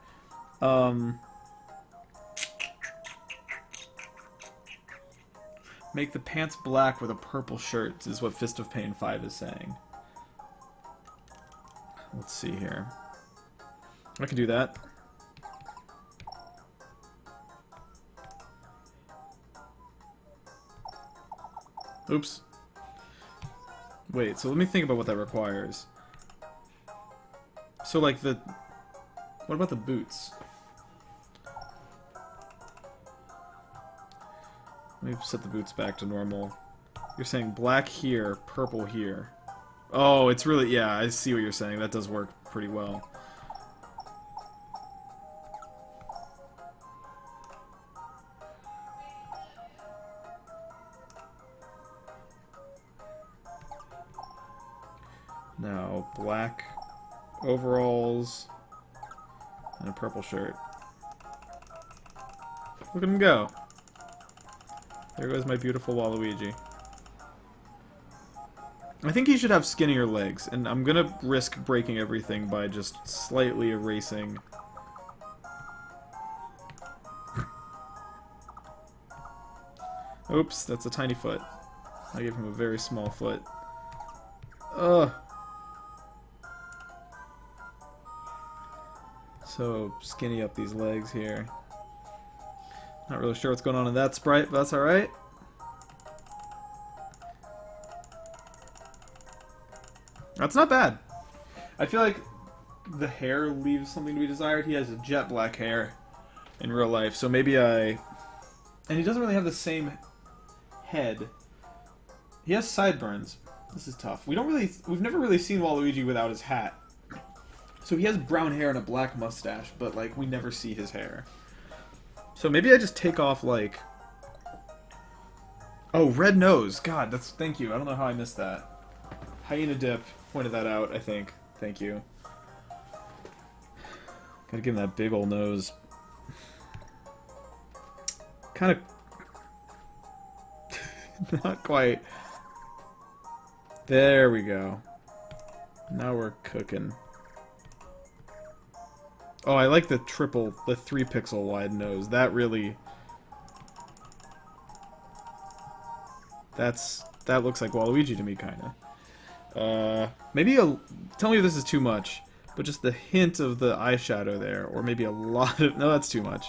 Speaker 1: Make the pants black with a purple shirt is what Fist of Pain 5 is saying. Let's see here. I can do that. Oops. Wait, so let me think about what that requires. So, like, the... What about the boots? Let me set the boots back to normal. You're saying black here, purple here. Oh, it's really... Yeah, I see what you're saying. That does work pretty well. Now, black overalls and a purple shirt. Look at him go. There goes my beautiful Waluigi. I think he should have skinnier legs, and I'm gonna risk breaking everything by just slightly erasing. Oops, that's a tiny foot. I gave him a very small foot. Ugh. So, skinny up these legs here. Not really sure what's going on in that sprite, but that's alright. That's not bad. I feel like the hair leaves something to be desired. He has a jet black hair in real life, so maybe I... And he doesn't really have the same head. He has sideburns. This is tough. We've never really seen Waluigi without his hat. So he has brown hair and a black mustache, but, like, we never see his hair. So maybe I just take off, like... Oh, red nose. God, that's... Thank you. I don't know how I missed that. Hyena Dip pointed that out, I think. Thank you. Gotta give him that big ol' nose. Kind of... Not quite. There we go. Now we're cooking. Oh, I like the 3 pixel wide nose. That really... That looks like Waluigi to me, kinda. Maybe tell me if this is too much, but just the hint of the eyeshadow there, or maybe a lot of... No, that's too much.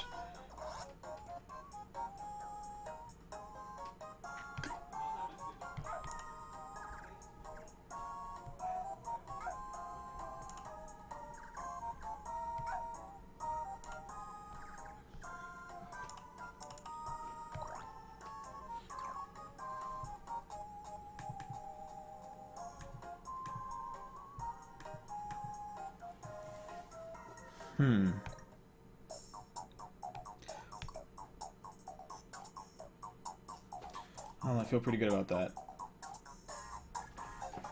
Speaker 1: Oh, I feel pretty good about that.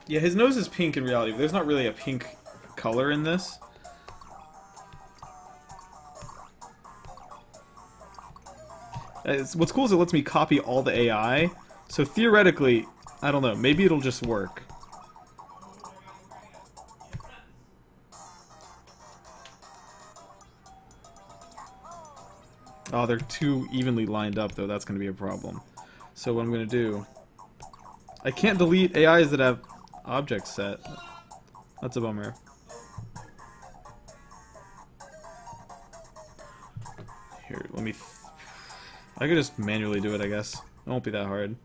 Speaker 1: Yeah, his nose is pink in reality, but there's not really a pink color in this. What's cool is it lets me copy all the AI, so theoretically, I don't know, maybe it'll just work. Oh, they're too evenly lined up, though. That's going to be a problem. So what I'm going to do... I can't delete AIs that have objects set. That's a bummer. Here, let me... I could just manually do it, I guess. It won't be that hard.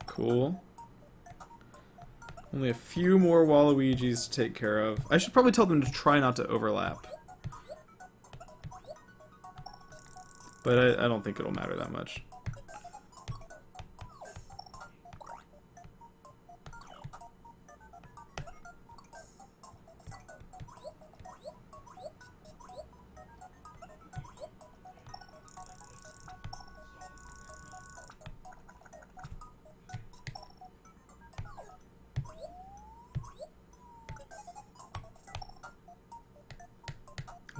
Speaker 1: Cool. Only a few more Waluigis to take care of. I should probably tell them to try not to overlap. But I don't think it'll matter that much.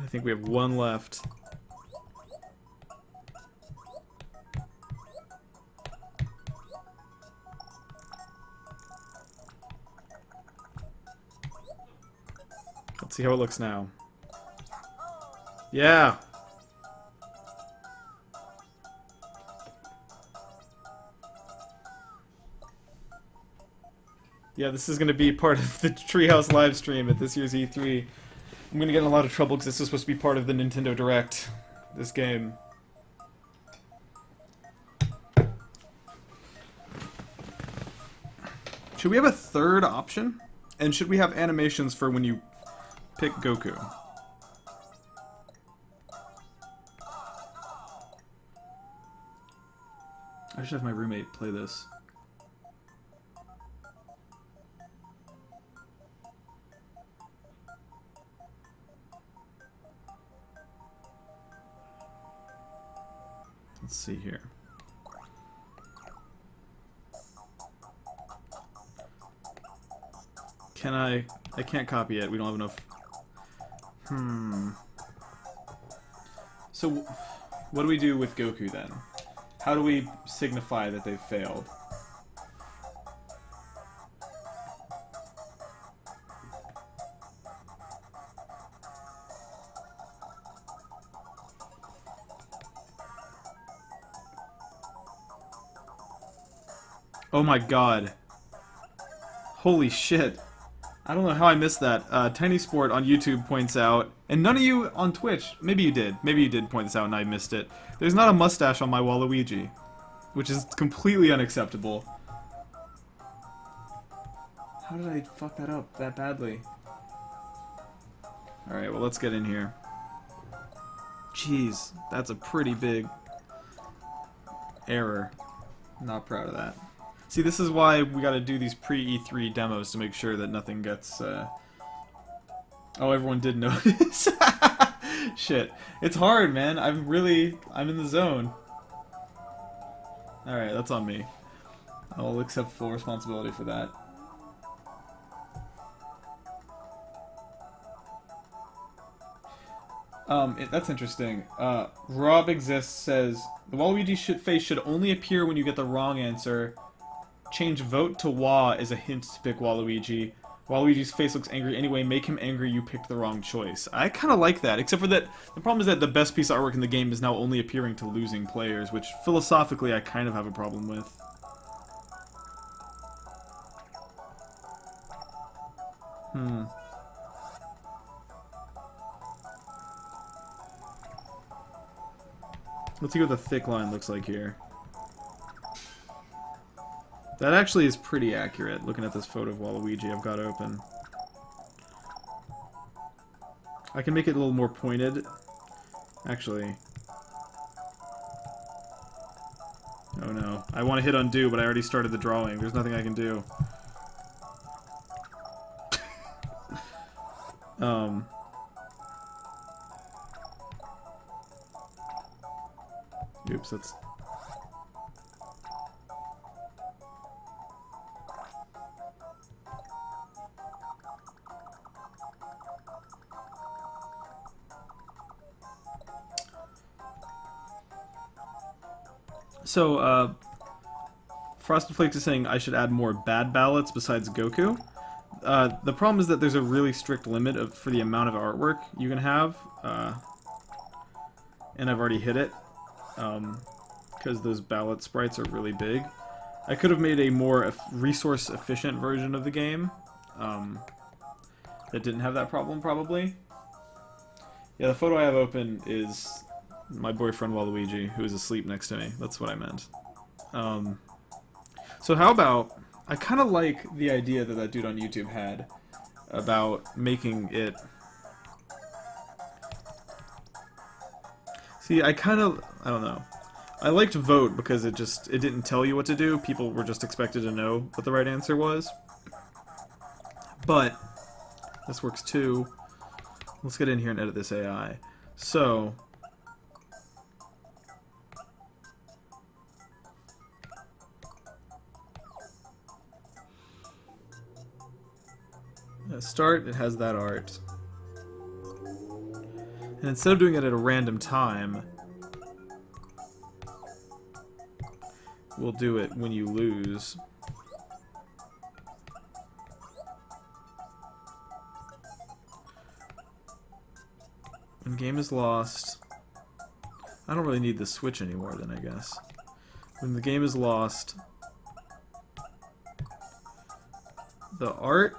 Speaker 1: I think we have one left. Let's see how it looks now. Yeah! Yeah, this is going to be part of the Treehouse live stream at this year's E3. I'm going to get in a lot of trouble because this is supposed to be part of the Nintendo Direct, this game. Should we have a third option? And should we have animations for when you pick Goku? I should have my roommate play this. Let's see here. Can I can't copy it. We don't have enough. So, what do we do with Goku then? How do we signify that they've failed? Oh my god. Holy shit. I don't know how I missed that. Tiny Sport on YouTube points out, and none of you on Twitch, maybe you did point this out and I missed it. There's not a mustache on my Waluigi, which is completely unacceptable. How did I fuck that up that badly? Alright, well let's get in here. Jeez, that's a pretty big error. Not proud of that. See, this is why we gotta do these pre-E3 demos to make sure that nothing gets, Oh, everyone did notice. Shit. It's hard, man. I'm in the zone. Alright, that's on me. I'll accept full responsibility for that. That's interesting. Rob Exists says, the Waluigi face should only appear when you get the wrong answer. Change vote to Wah as a hint to pick Waluigi. Waluigi's face looks angry anyway. Make him angry, you picked the wrong choice. I kind of like that, except for that the problem is that the best piece of artwork in the game is now only appearing to losing players, which philosophically I kind of have a problem with. Let's see what the thick line looks like here. That actually is pretty accurate, looking at this photo of Waluigi I've got open. I can make it a little more pointed. Actually. Oh no. I want to hit undo, but I already started the drawing. There's nothing I can do. Oops, that's... So, Frosted Flakes is saying I should add more bad ballots besides Goku. The problem is that there's a really strict limit for the amount of artwork you can have, and I've already hit it, because those ballot sprites are really big. I could have made a more resource-efficient version of the game that didn't have that problem, probably. Yeah, the photo I have open is my boyfriend Waluigi, who is asleep next to me. That's what I meant. So how about... I kind of like the idea that that dude on YouTube had about making it... See, I don't know. I liked vote because it didn't tell you what to do. People were just expected to know what the right answer was. But this works too. Let's get in here and edit this AI. So... start, it has that art. And instead of doing it at a random time, we'll do it when you lose. When game is lost... I don't really need the switch anymore then, I guess. When the game is lost... The art...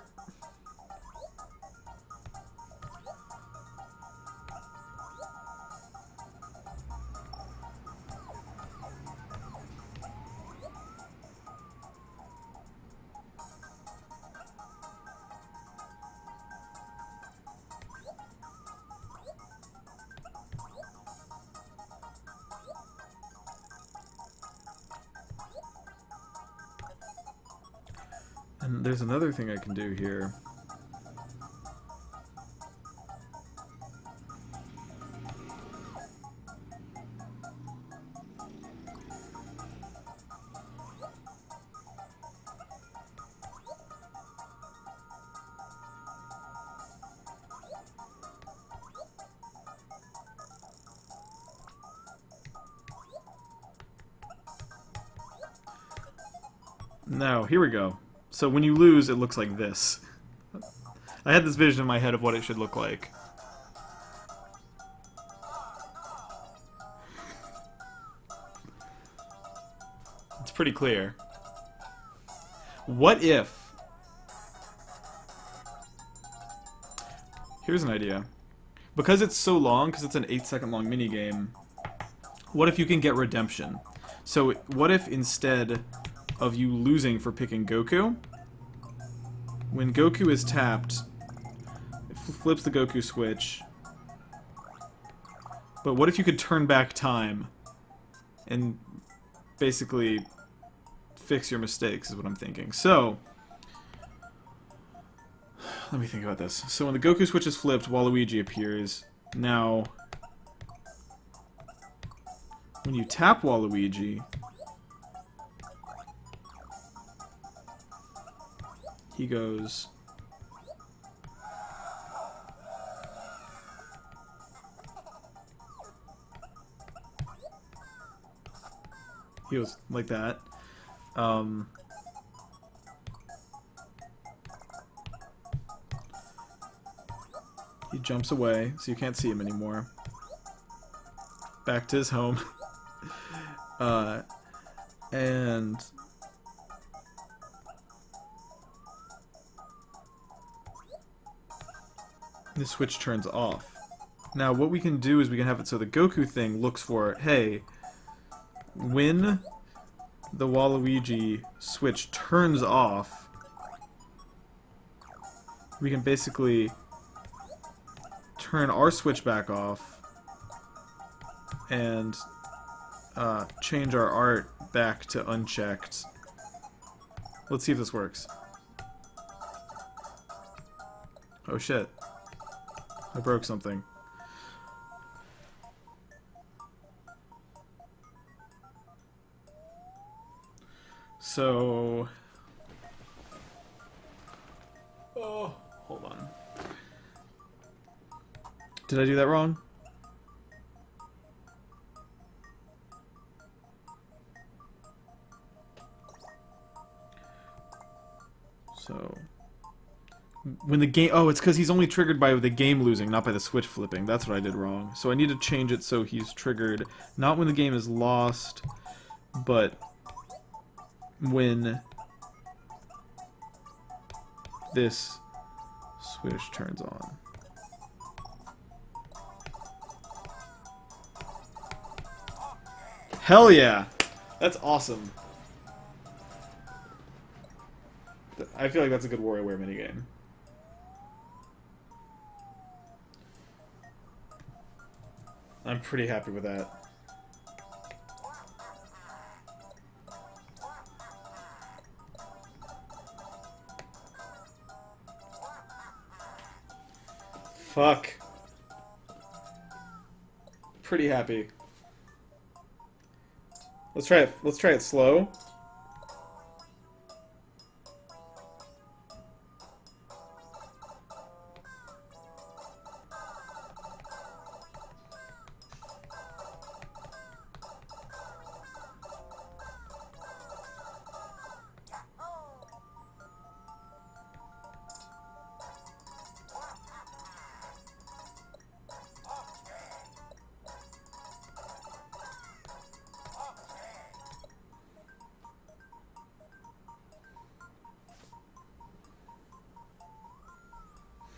Speaker 1: And there's another thing I can do here. Now, here we go. So when you lose, it looks like this. I had this vision in my head of what it should look like. It's pretty clear. What if... Here's an idea. Because it's so long, because it's an 8-second long minigame, what if you can get redemption? So what if instead of you losing for picking Goku, when Goku is tapped, it flips the Goku switch. But what if you could turn back time and basically fix your mistakes, is what I'm thinking. So, let me think about this. So when the Goku switch is flipped, Waluigi appears. Now, when you tap Waluigi, he goes... He goes like that. He jumps away, so you can't see him anymore. Back to his home. And... the switch turns off. Now, what we can do is we can have it so the Goku thing looks for, hey, when the Waluigi switch turns off, we can basically turn our switch back off and change our art back to unchecked. Let's see if this works. Oh shit. I broke something. So... oh, hold on. Did I do that wrong? So... when the game... oh, it's because he's only triggered by the game losing, not by the switch flipping. That's what I did wrong. So I need to change it so he's triggered not when the game is lost, but when this switch turns on. Hell yeah! That's awesome. I feel like that's a good WarioWare minigame. I'm pretty happy with that. Fuck. Pretty happy. Let's try it. Let's try it slow.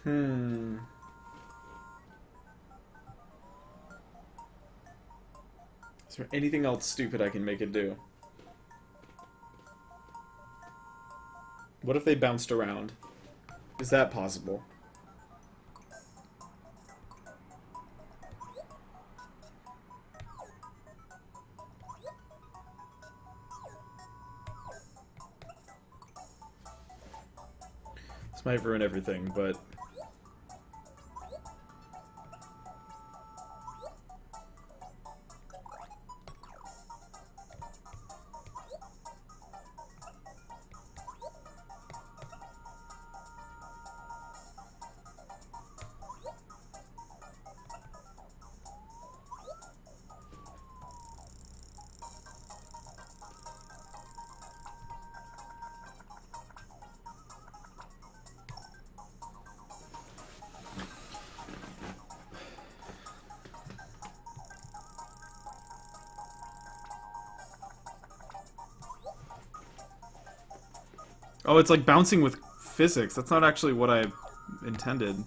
Speaker 1: Hmm. Is there anything else stupid I can make it do? What if they bounced around? Is that possible? This might ruin everything, but... Oh, it's like bouncing with physics. That's not actually what I intended.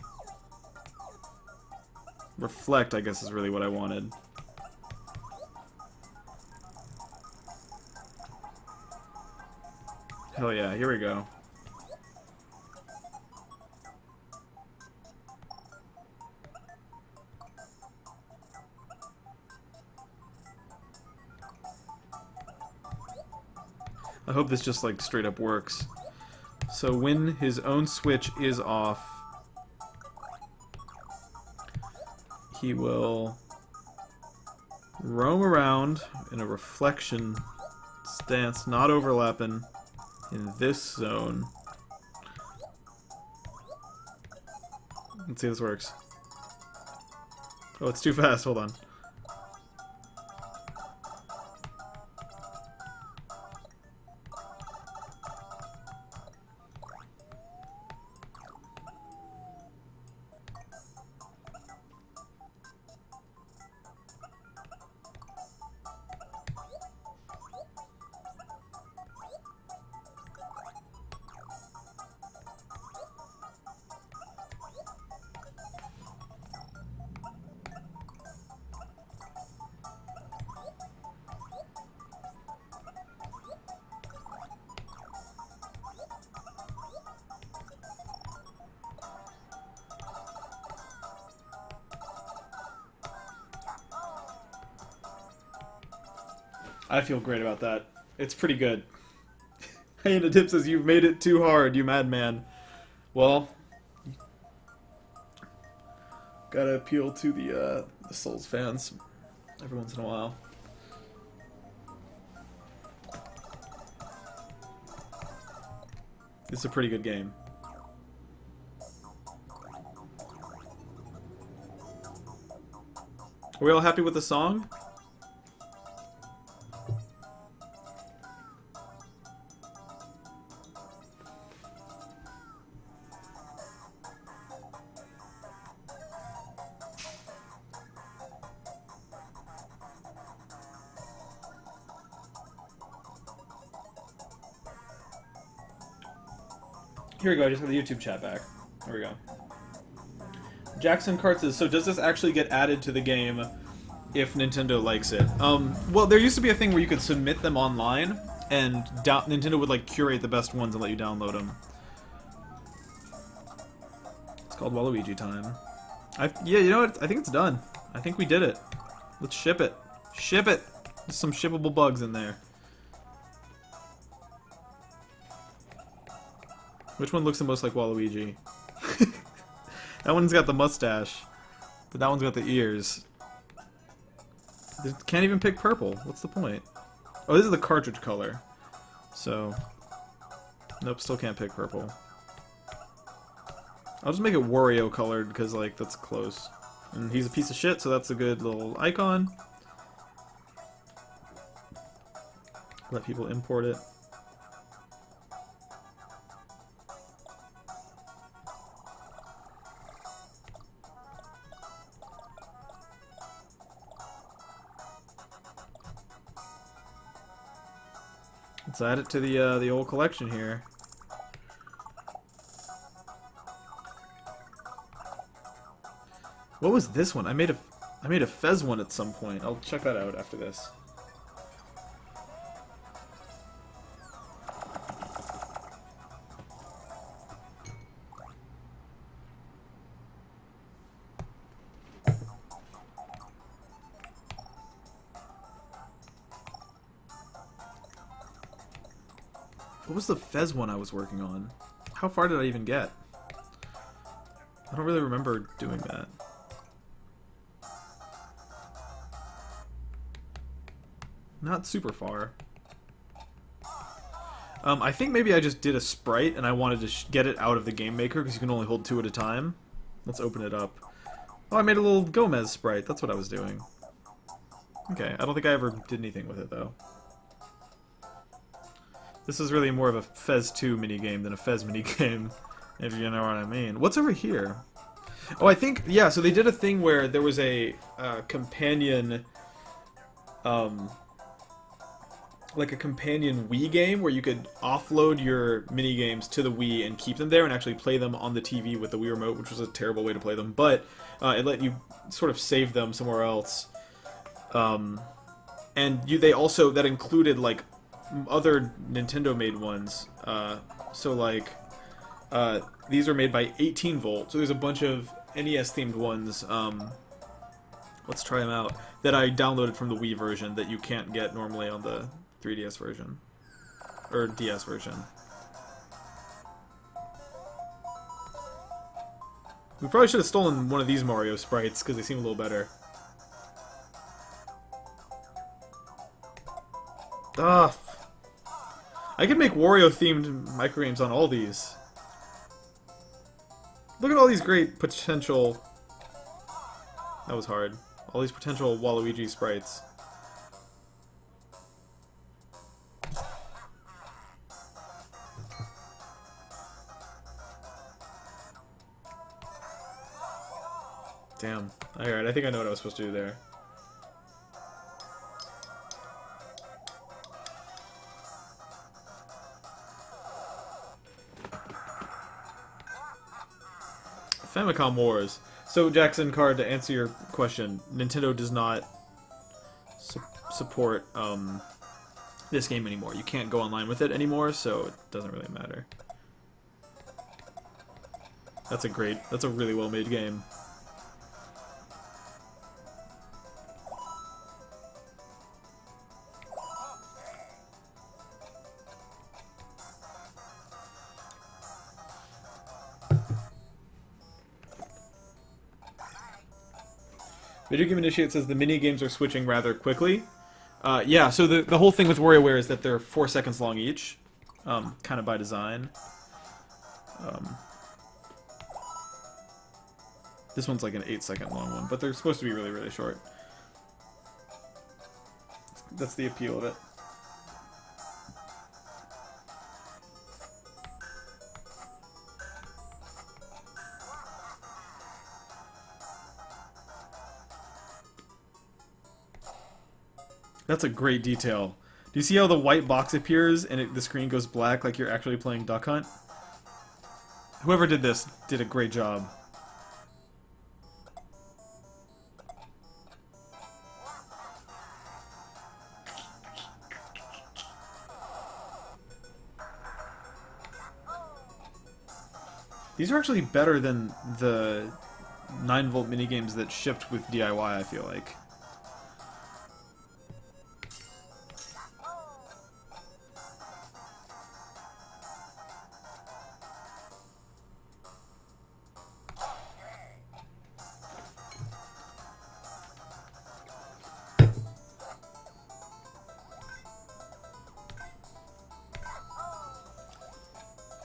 Speaker 1: Reflect, I guess, is really what I wanted. Hell yeah, here we go. I hope this just, like, straight up works. So when his own switch is off, he will roam around in a reflection stance, not overlapping, in this zone. Let's see if this works. Oh, it's too fast. Hold on. I feel great about that. It's pretty good. Hyena Dip says, "You've made it too hard, you madman." Well, gotta appeal to the Souls fans every once in a while. It's a pretty good game. Are we all happy with the song? Here we go, I just got the YouTube chat back. There we go. Jackson Cart says, so does this actually get added to the game if Nintendo likes it? Well, there used to be a thing where you could submit them online, and Nintendo would, like, curate the best ones and let you download them. It's called Waluigi time. Yeah, you know what? I think it's done. I think we did it. Let's ship it. Ship it! There's some shippable bugs in there. Which one looks the most like Waluigi? That one's got the mustache, but that one's got the ears. Can't even pick purple. What's the point? Oh, this is the cartridge color. So, nope, still can't pick purple. I'll just make it Wario colored because, like, that's close. And he's a piece of shit, so that's a good little icon. Let people import it. Let's add it to the old collection here. What was this one? I made a Fez one at some point. I'll check that out after this. What was the Fez one I was working on? How far did I even get? I don't really remember doing that. Not super far. I think maybe I just did a sprite and I wanted to get it out of the game maker because you can only hold 2 at a time. Let's open it up. Oh, I made a little Gomez sprite. That's what I was doing. Okay, I don't think I ever did anything with it though. This is really more of a Fez 2 minigame than a Fez minigame, if you know what I mean. What's over here? Oh, I think, yeah, so they did a thing where there was a companion, like a companion Wii game where you could offload your minigames to the Wii and keep them there and actually play them on the TV with the Wii remote, which was a terrible way to play them, but it let you sort of save them somewhere else. And they also, that included, like, other Nintendo-made ones. So, like, these are made by 18 Volt, so there's a bunch of NES-themed ones, let's try them out, that I downloaded from the Wii version that you can't get normally on the 3DS version. Or DS version. We probably should have stolen one of these Mario sprites, because they seem a little better. Ah, I could make Wario-themed microgames on all these. Look at all these great potential... That was hard. All these potential Waluigi sprites. Damn. Alright, I think I know what I was supposed to do there. Famicom Wars. So, Jackson Card, to answer your question, Nintendo does not support this game anymore. You can't go online with it anymore, so it doesn't really matter. That's a really well-made game. Video Game Initiate says the mini-games are switching rather quickly. Yeah, so the whole thing with WarioWare is that they're 4 seconds long each, kind of by design. This one's like an 8-second long one, but they're supposed to be really, really short. That's the appeal of it. That's a great detail. Do you see how the white box appears and the screen goes black like you're actually playing Duck Hunt? Whoever did this did a great job. These are actually better than the 9-volt minigames that shipped with DIY, I feel like.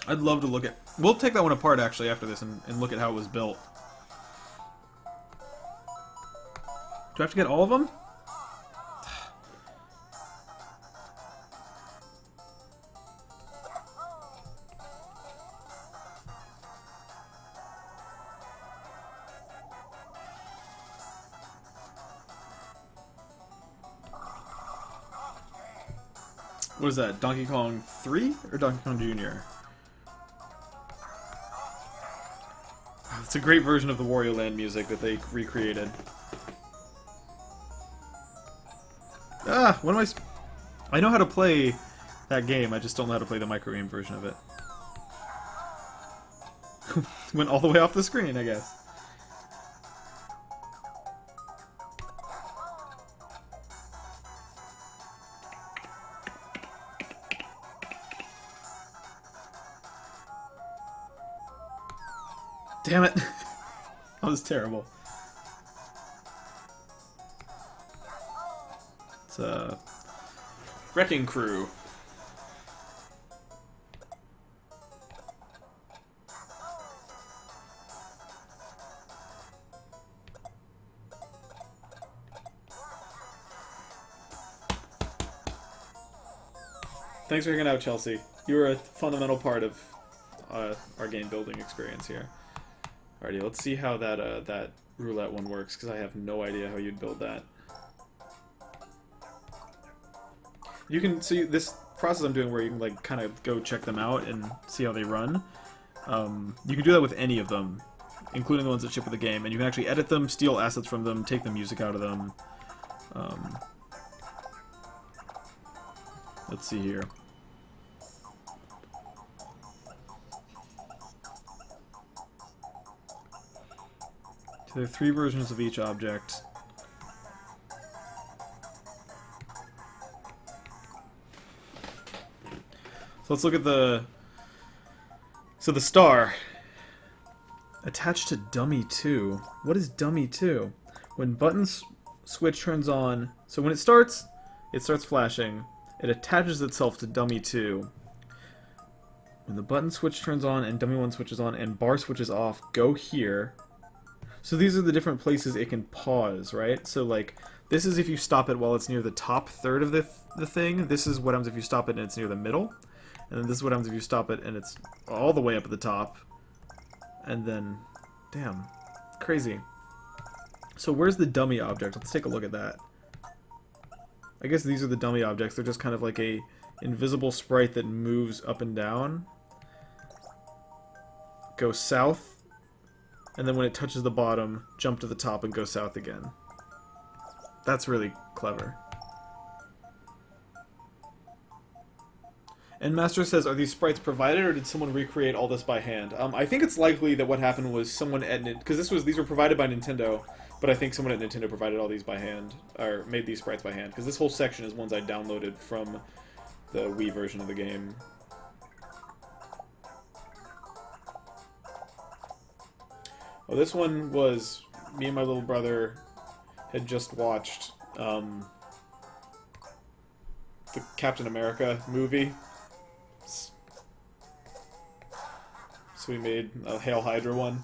Speaker 1: I'd love to look at... We'll take that one apart, actually, after this and look at how it was built. Do I have to get all of them? What is that, Donkey Kong 3 or Donkey Kong Jr.? It's a great version of the Wario Land music that they recreated. Ah, what am I know how to play that game, I just don't know how to play the microgame version of it. Went all the way off the screen, I guess. Damn it. That was terrible. It's a Wrecking Crew. Thanks for hanging out, Chelsea. You were a fundamental part of our game building experience here. Alrighty, let's see how that roulette one works, because I have no idea how you'd build that. You can see this process I'm doing where you can like kind of go check them out and see how they run. You can do that with any of them, including the ones that ship with the game, and you can actually edit them, steal assets from them, take the music out of them. Let's see here. So there are 3 versions of each object. So let's look at the star. Attached to dummy 2. What is dummy 2? When buttons switch turns on, so when it starts flashing. It attaches itself to dummy 2. When the button switch turns on and dummy 1 switches on and bar switches off, go here. So these are the different places it can pause, right? So like, this is if you stop it while it's near the top third of the thing. This is what happens if you stop it and it's near the middle. And then this is what happens if you stop it and it's all the way up at the top. And then, damn, crazy. So where's the dummy object? Let's take a look at that. I guess these are the dummy objects. They're just kind of like a invisible sprite that moves up and down. Go south. And then when it touches the bottom, jump to the top and go south again. That's really clever. And Master says, are these sprites provided or did someone recreate all this by hand? I think it's likely that what happened was someone at because these were provided by Nintendo. But I think someone at Nintendo provided all these by hand, or made these sprites by hand, because this whole section is ones I downloaded from the Wii version of the game. Oh, this one was me and my little brother had just watched the Captain America movie. So we made a Hail Hydra one.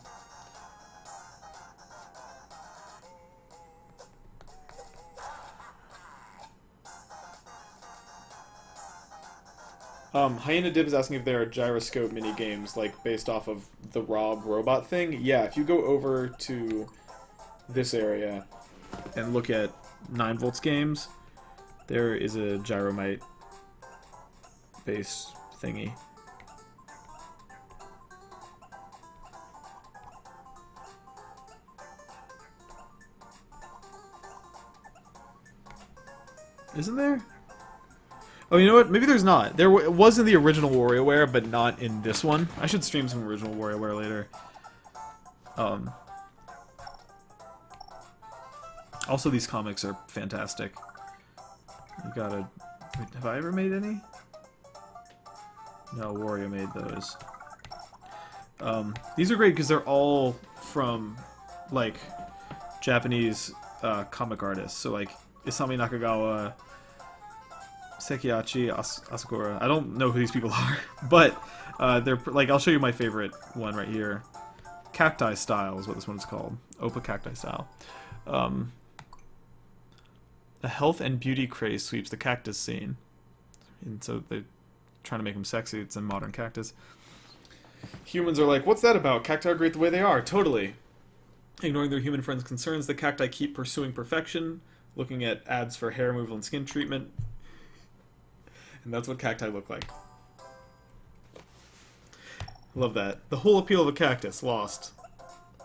Speaker 1: Hyena Dib is asking if there are gyroscope mini games, like based off of the Rob robot thing. Yeah, if you go over to this area and look at 9 volts games, there is a gyromite base thingy. Isn't there? Oh, you know what? Maybe there's not. There was in the original WarioWare, but not in this one. I should stream some original WarioWare later. Also, these comics are fantastic. You gotta... Wait, have I ever made any? No, Wario made those. These are great because they're all from, like, Japanese comic artists. So, like, Isami Nakagawa... Sekiachi Asakura. I don't know who these people are, but they're like, I'll show you my favorite one right here. Cacti Style is what this one's called. Oppa Cacti Style. The health and beauty craze sweeps the cactus scene, and so they're trying to make them sexy. It's a modern cactus. Humans are like, what's that about? Cacti are great the way they are. Totally. Ignoring their human friends' concerns, the cacti keep pursuing perfection, looking at ads for hair removal and skin treatment. And that's what cacti look like. Love that. The whole appeal of a cactus, lost.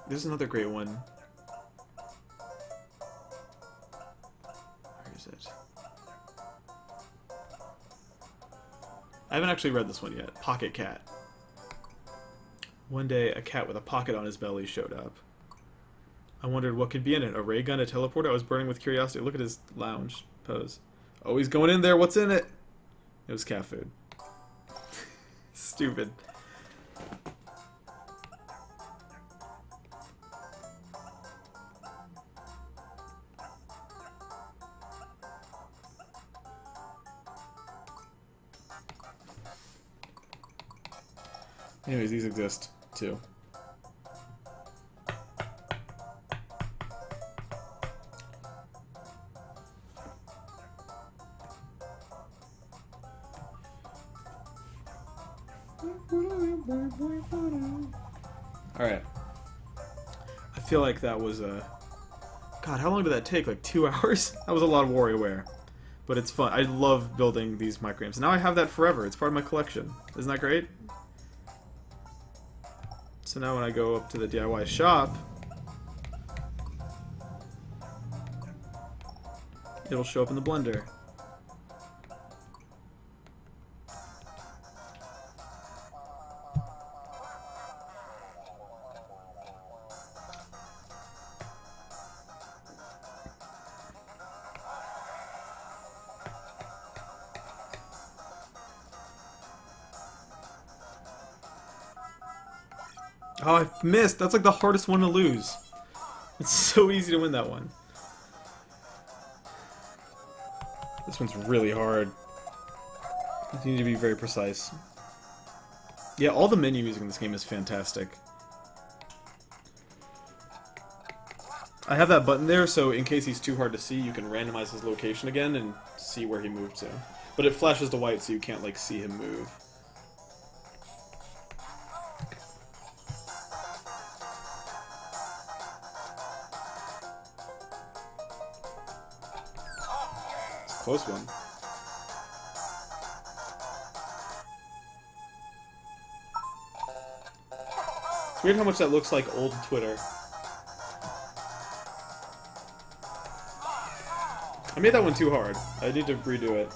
Speaker 1: There's another great one. Where is it? I haven't actually read this one yet. Pocket Cat. One day, a cat with a pocket on his belly showed up. I wondered what could be in it. A ray gun, a teleporter? I was burning with curiosity. Look at his lounge pose. Oh, he's going in there. What's in it? It was cat food. Stupid. Anyways, these exist too. Alright. I feel like that was a... God, how long did that take? Like 2 hours? That was a lot of WarioWare. But it's fun. I love building these microgames. Now I have that forever. It's part of my collection. Isn't that great? So now when I go up to the DIY shop, it'll show up in the blender. Oh, I missed! That's like the hardest one to lose. It's so easy to win that one. This one's really hard. You need to be very precise. Yeah, all the menu music in this game is fantastic. I have that button there, so in case he's too hard to see, you can randomize his location again and see where he moved to. But it flashes to white, so you can't, like, see him move. Close one. It's weird how much that looks like old Twitter. I made that one too hard. I need to redo it.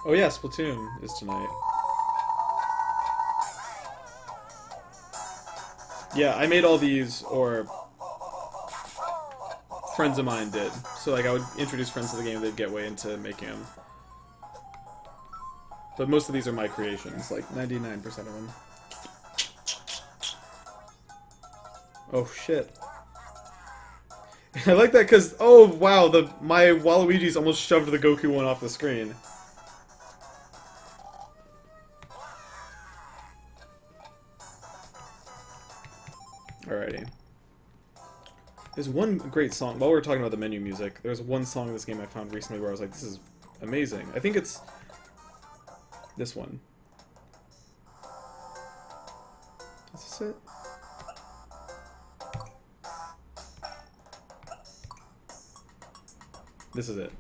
Speaker 1: Oh yeah, Splatoon is tonight. Yeah, I made all these, or friends of mine did. So like I would introduce friends to the game, they'd get way into making them. But most of these are my creations, like 99% of them. Oh shit. I like that because, oh wow, my Waluigi's almost shoved the Goku one off the screen. Alrighty. There's one great song, while we were talking about the menu music, there's one song in this game I found recently where I was like, this is amazing. I think it's this one. Is this it? This is it.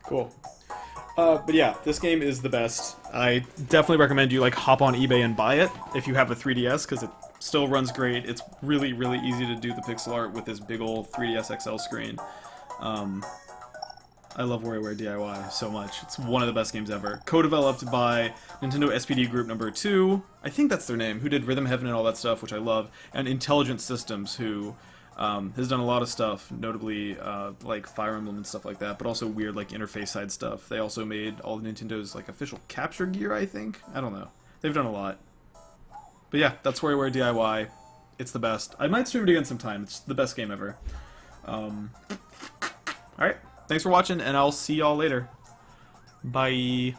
Speaker 1: Cool. But yeah, this game is the best. I definitely recommend you like hop on eBay and buy it if you have a 3DS, because it still runs great. It's really, really easy to do the pixel art with this big old 3DS XL screen. I love WarioWare D.I.Y. so much. It's one of the best games ever. Co-developed by Nintendo SPD Group Number 2, I think that's their name, who did Rhythm Heaven and all that stuff, which I love, and Intelligent Systems, who has done a lot of stuff, notably like Fire Emblem and stuff like that, but also weird like interface side stuff. They also made all of Nintendo's like official capture gear, I think. I don't know. They've done a lot. But yeah, that's WarioWare D.I.Y. It's the best. I might stream it again sometime. It's the best game ever. Alright, thanks for watching, and I'll see y'all later. Bye.